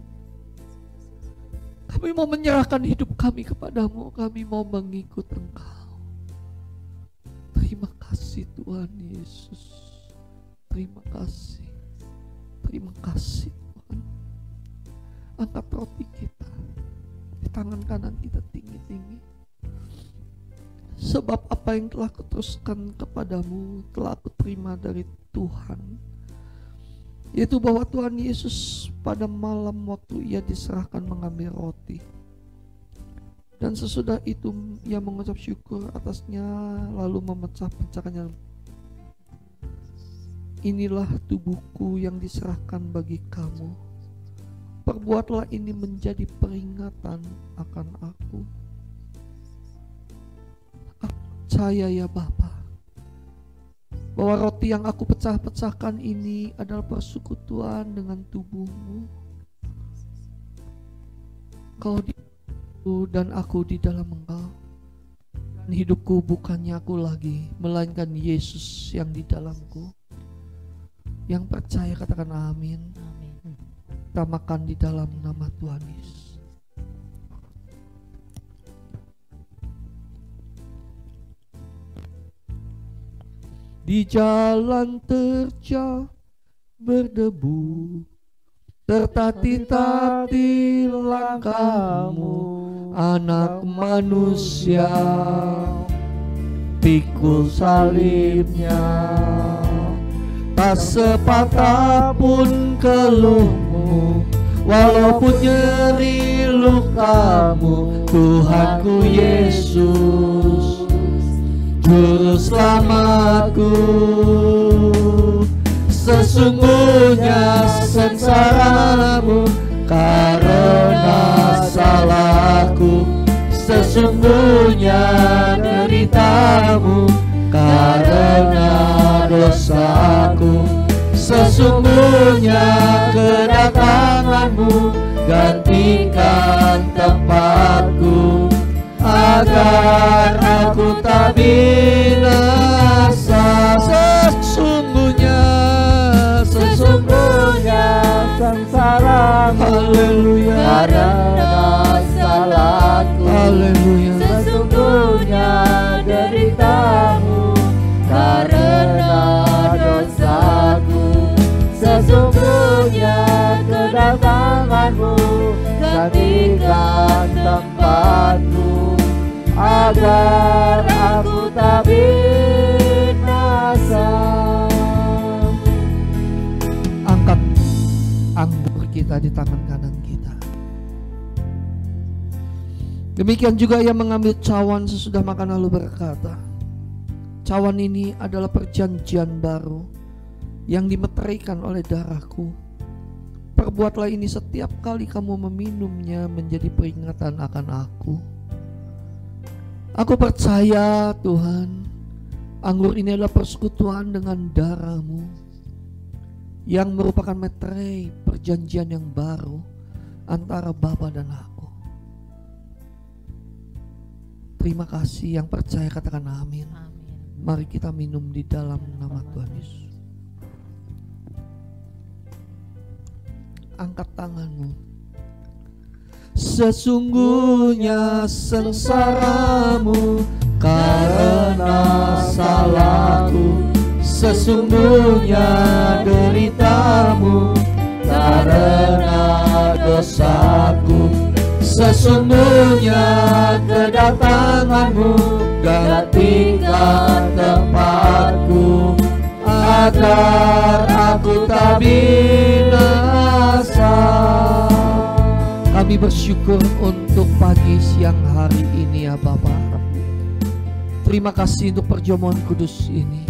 Kami mau menyerahkan hidup kami kepadamu. Kami mau mengikut Engkau. Terima kasih Tuhan Yesus. Terima kasih. Terima kasih Tuhan. Angkat roti kita di tangan kanan kita tinggi-tinggi. Sebab apa yang telah kuteruskan kepadamu telah aku terima dari Tuhan, yaitu bahwa Tuhan Yesus pada malam waktu ia diserahkan mengambil roti, dan sesudah itu ia mengucap syukur atasnya lalu memecah-pecahkannya. Inilah tubuhku yang diserahkan bagi kamu. Perbuatlah ini menjadi peringatan akan aku. Aku percaya ya Bapa, bahwa roti yang aku pecah-pecahkan ini adalah persekutuan dengan tubuh-Mu. Kau di aku dan aku di dalam Engkau. Dan hidupku bukannya aku lagi, melainkan Yesus yang di dalamku. Yang percaya katakan amin. Amin. Kita makan di dalam nama Tuhan Yesus. Di jalan terjal berdebu, tertatih-tatih langkahmu, anak manusia, pikul salibnya, tak sepatah pun keluhmu, walaupun nyeri lukamu, Tuhanku Yesus, Juru Selamatku. Sesungguhnya sengsaramu karena salahku, sesungguhnya deritamu karena dosaku, sesungguhnya kedatanganmu gantikan tempatku, agar aku tak binasa. Sesungguhnya sengsaramu, haleluya, karena salahku, haleluya, sesungguhnya deritamu karena dosaku, sesungguhnya kedatanganmu gantikan tempatku, agar aku tak binasa. Angkat anggur kita di tangan kanan kita. Demikian juga ia mengambil cawan sesudah makan lalu berkata, cawan ini adalah perjanjian baru yang dimeteraikan oleh darahku. Perbuatlah ini setiap kali kamu meminumnya menjadi peringatan akan aku. Aku percaya Tuhan, anggur ini adalah persekutuan dengan darah-Mu yang merupakan meterai perjanjian yang baru antara Bapa dan aku. Terima kasih, yang percaya katakan amin. Mari kita minum di dalam nama Tuhan Yesus. Angkat tanganmu. Sesungguhnya sengsaramu karena salahku, sesungguhnya deritamu karena dosaku, sesungguhnya kedatanganmu gantikan tempatku, agar aku tak binasa. Kami bersyukur untuk pagi siang hari ini ya Bapak. Terima kasih untuk perjamuan kudus ini.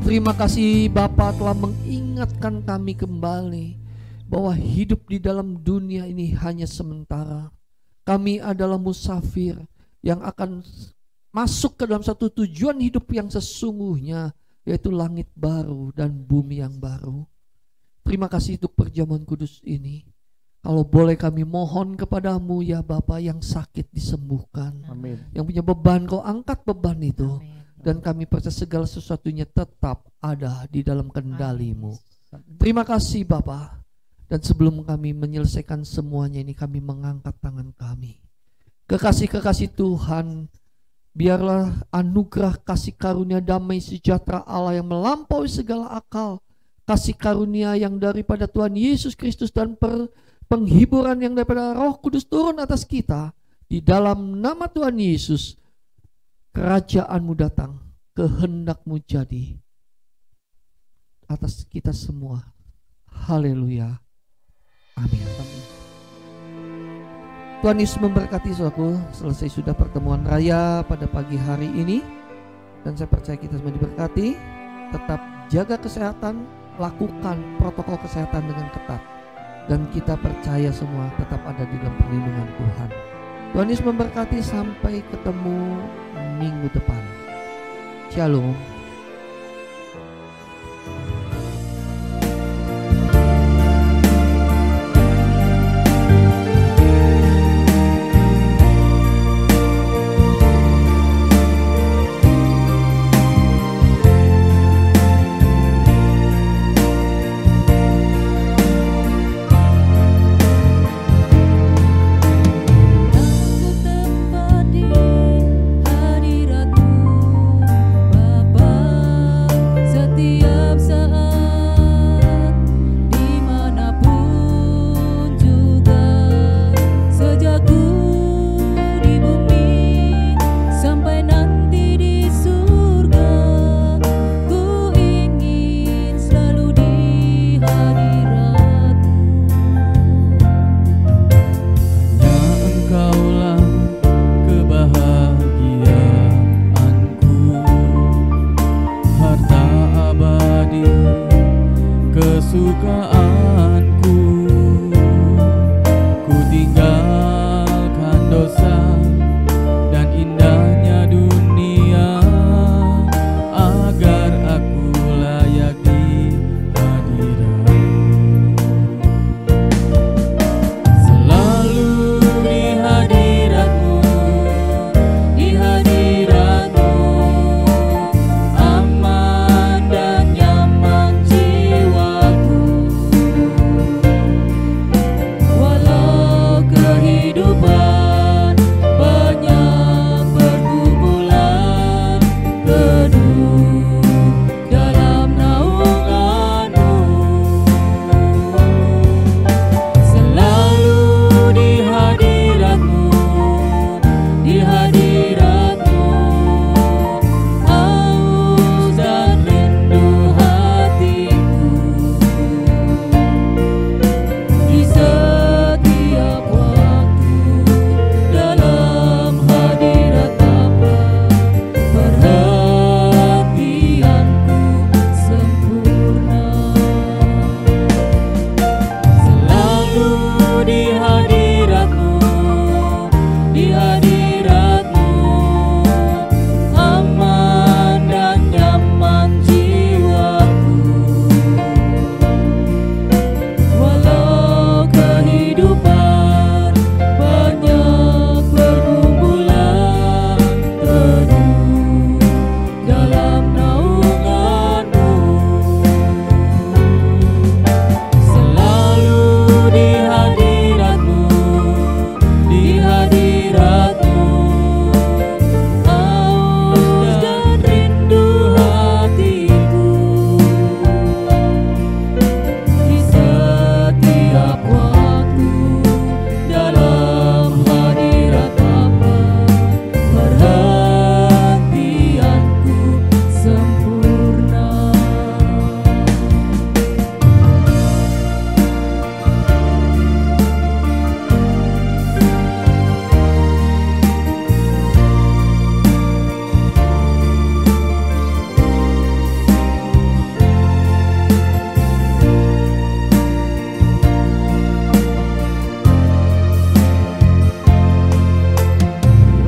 Terima kasih Bapak telah mengingatkan kami kembali bahwa hidup di dalam dunia ini hanya sementara. Kami adalah musafir yang akan masuk ke dalam satu tujuan hidup yang sesungguhnya, yaitu langit baru dan bumi yang baru. Terima kasih untuk perjamuan kudus ini. Kalau boleh kami mohon kepadamu ya Bapa, yang sakit disembuhkan. Amin. Yang punya beban kau angkat beban itu. Amin. Dan kami percaya segala sesuatunya tetap ada di dalam kendali-Mu. Terima kasih Bapa. Dan sebelum kami menyelesaikan semuanya ini, kami mengangkat tangan kami. Kekasih-kekasih Tuhan, biarlah anugerah kasih karunia damai sejahtera Allah yang melampaui segala akal, kasih karunia yang daripada Tuhan Yesus Kristus dan penghiburan yang daripada Roh Kudus turun atas kita. Di dalam nama Tuhan Yesus, kerajaan-Mu datang, kehendak-Mu jadi atas kita semua. Haleluya. Amin. Tuhan Yesus memberkati saudaraku. Selesai sudah pertemuan raya pada pagi hari ini, dan saya percaya kita semua diberkati. Tetap jaga kesehatan, lakukan protokol kesehatan dengan ketat, dan kita percaya semua tetap ada di dalam perlindungan Tuhan. Tuhan Yesus memberkati. Sampai ketemu minggu depan. Shalom. Hadiratmu Bapa. kesukaanku. Ku tinggalkan dosa dan indahnya dunia, agar aku layak di hadirat-Mu. Selalu di hadirat-Mu, di hadirat-Mu, aman dan nyaman jiwaku. Walau kehidupan banyak pergumulan, teduh dalam naungan-Mu. Selalu di hadirat-Mu, di hadirat-Mu, haus dan rindu hatiku. Di setiap waktu dalam hadirat Bapa, perhatianku sempurna. Selalu di hadirat-Mu, di hadirat-Mu, aman dan nyaman jiwaku. Walau kehidupan banyak pergumulan, teduh dalam naungan-Mu. Selalu di hadirat-Mu, di hadirat-Mu, haus dan rindu hatiku. Di setiap waktu dalam hadirat Bapa, perhatianku sempurna.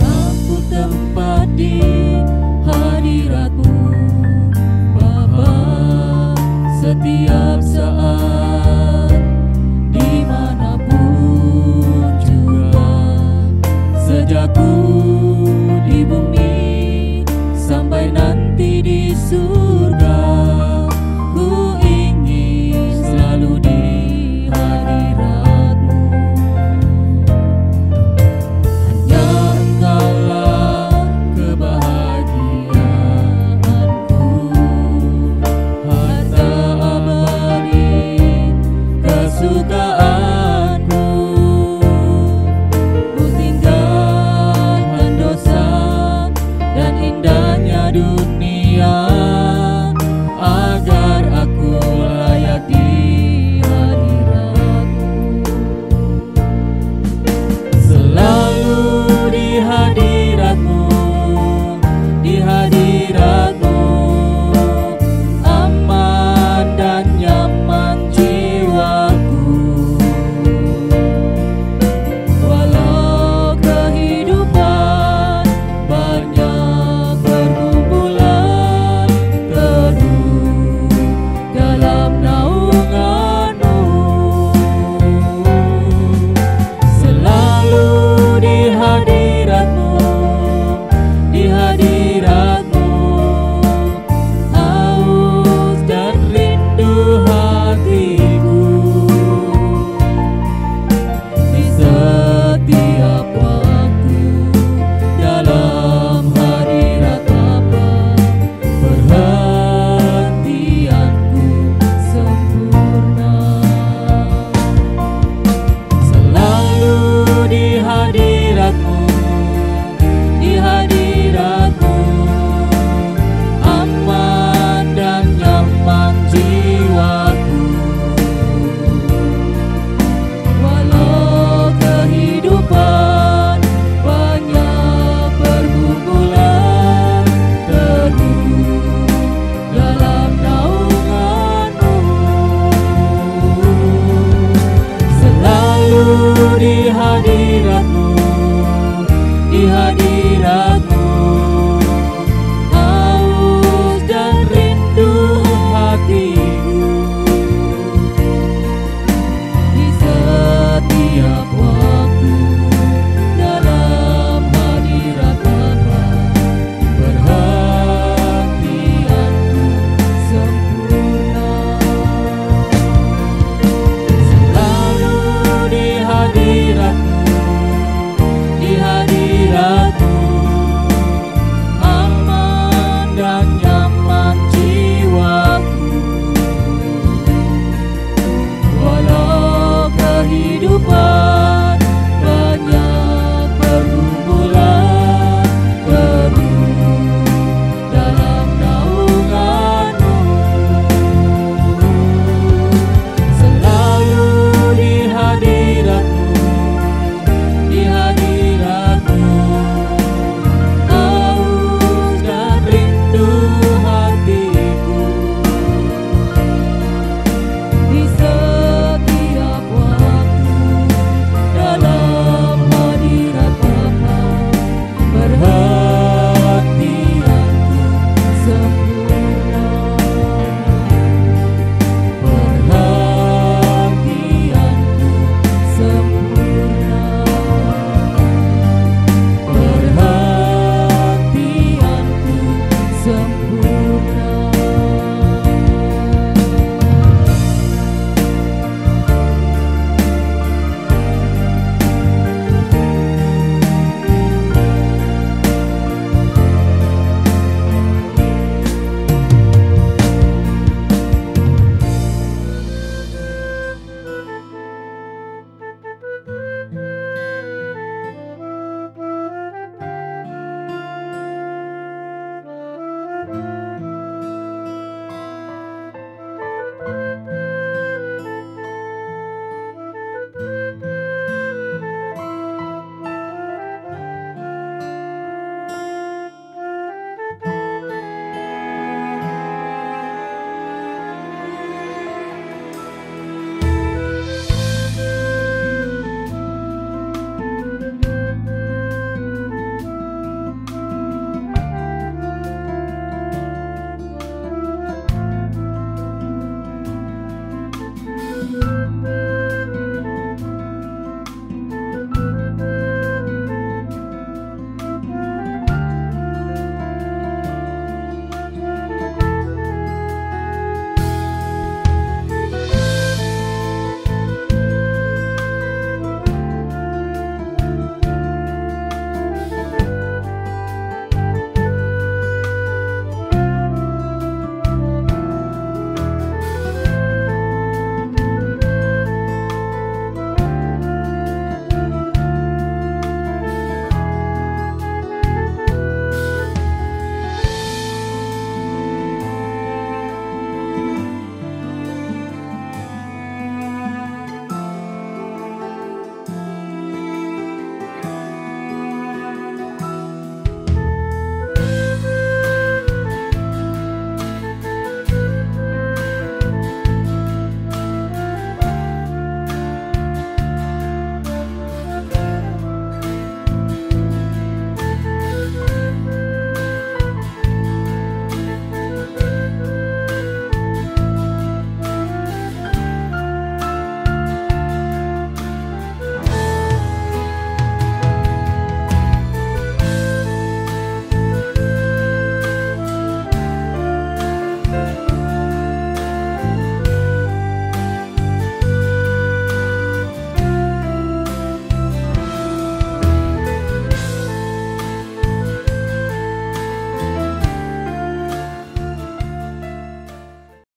Aku tempat di hadirat-Mu, Bapa, setiap saat, dimanapun juga. Sejak ku di bumi sampai nanti di surga, ku ingin selalu di hadirat-Mu. Hanya Engkaulah kebahagiaanku, harta abadi kesukaanku. Ku tinggalkan dosa dan indahnya dunia, agar aku layak di hadirat-Mu. Selalu di hadirat-Mu, di hadirat-Mu, aman dan nyaman jiwaku. Walau kehidupan banyak pergumulan,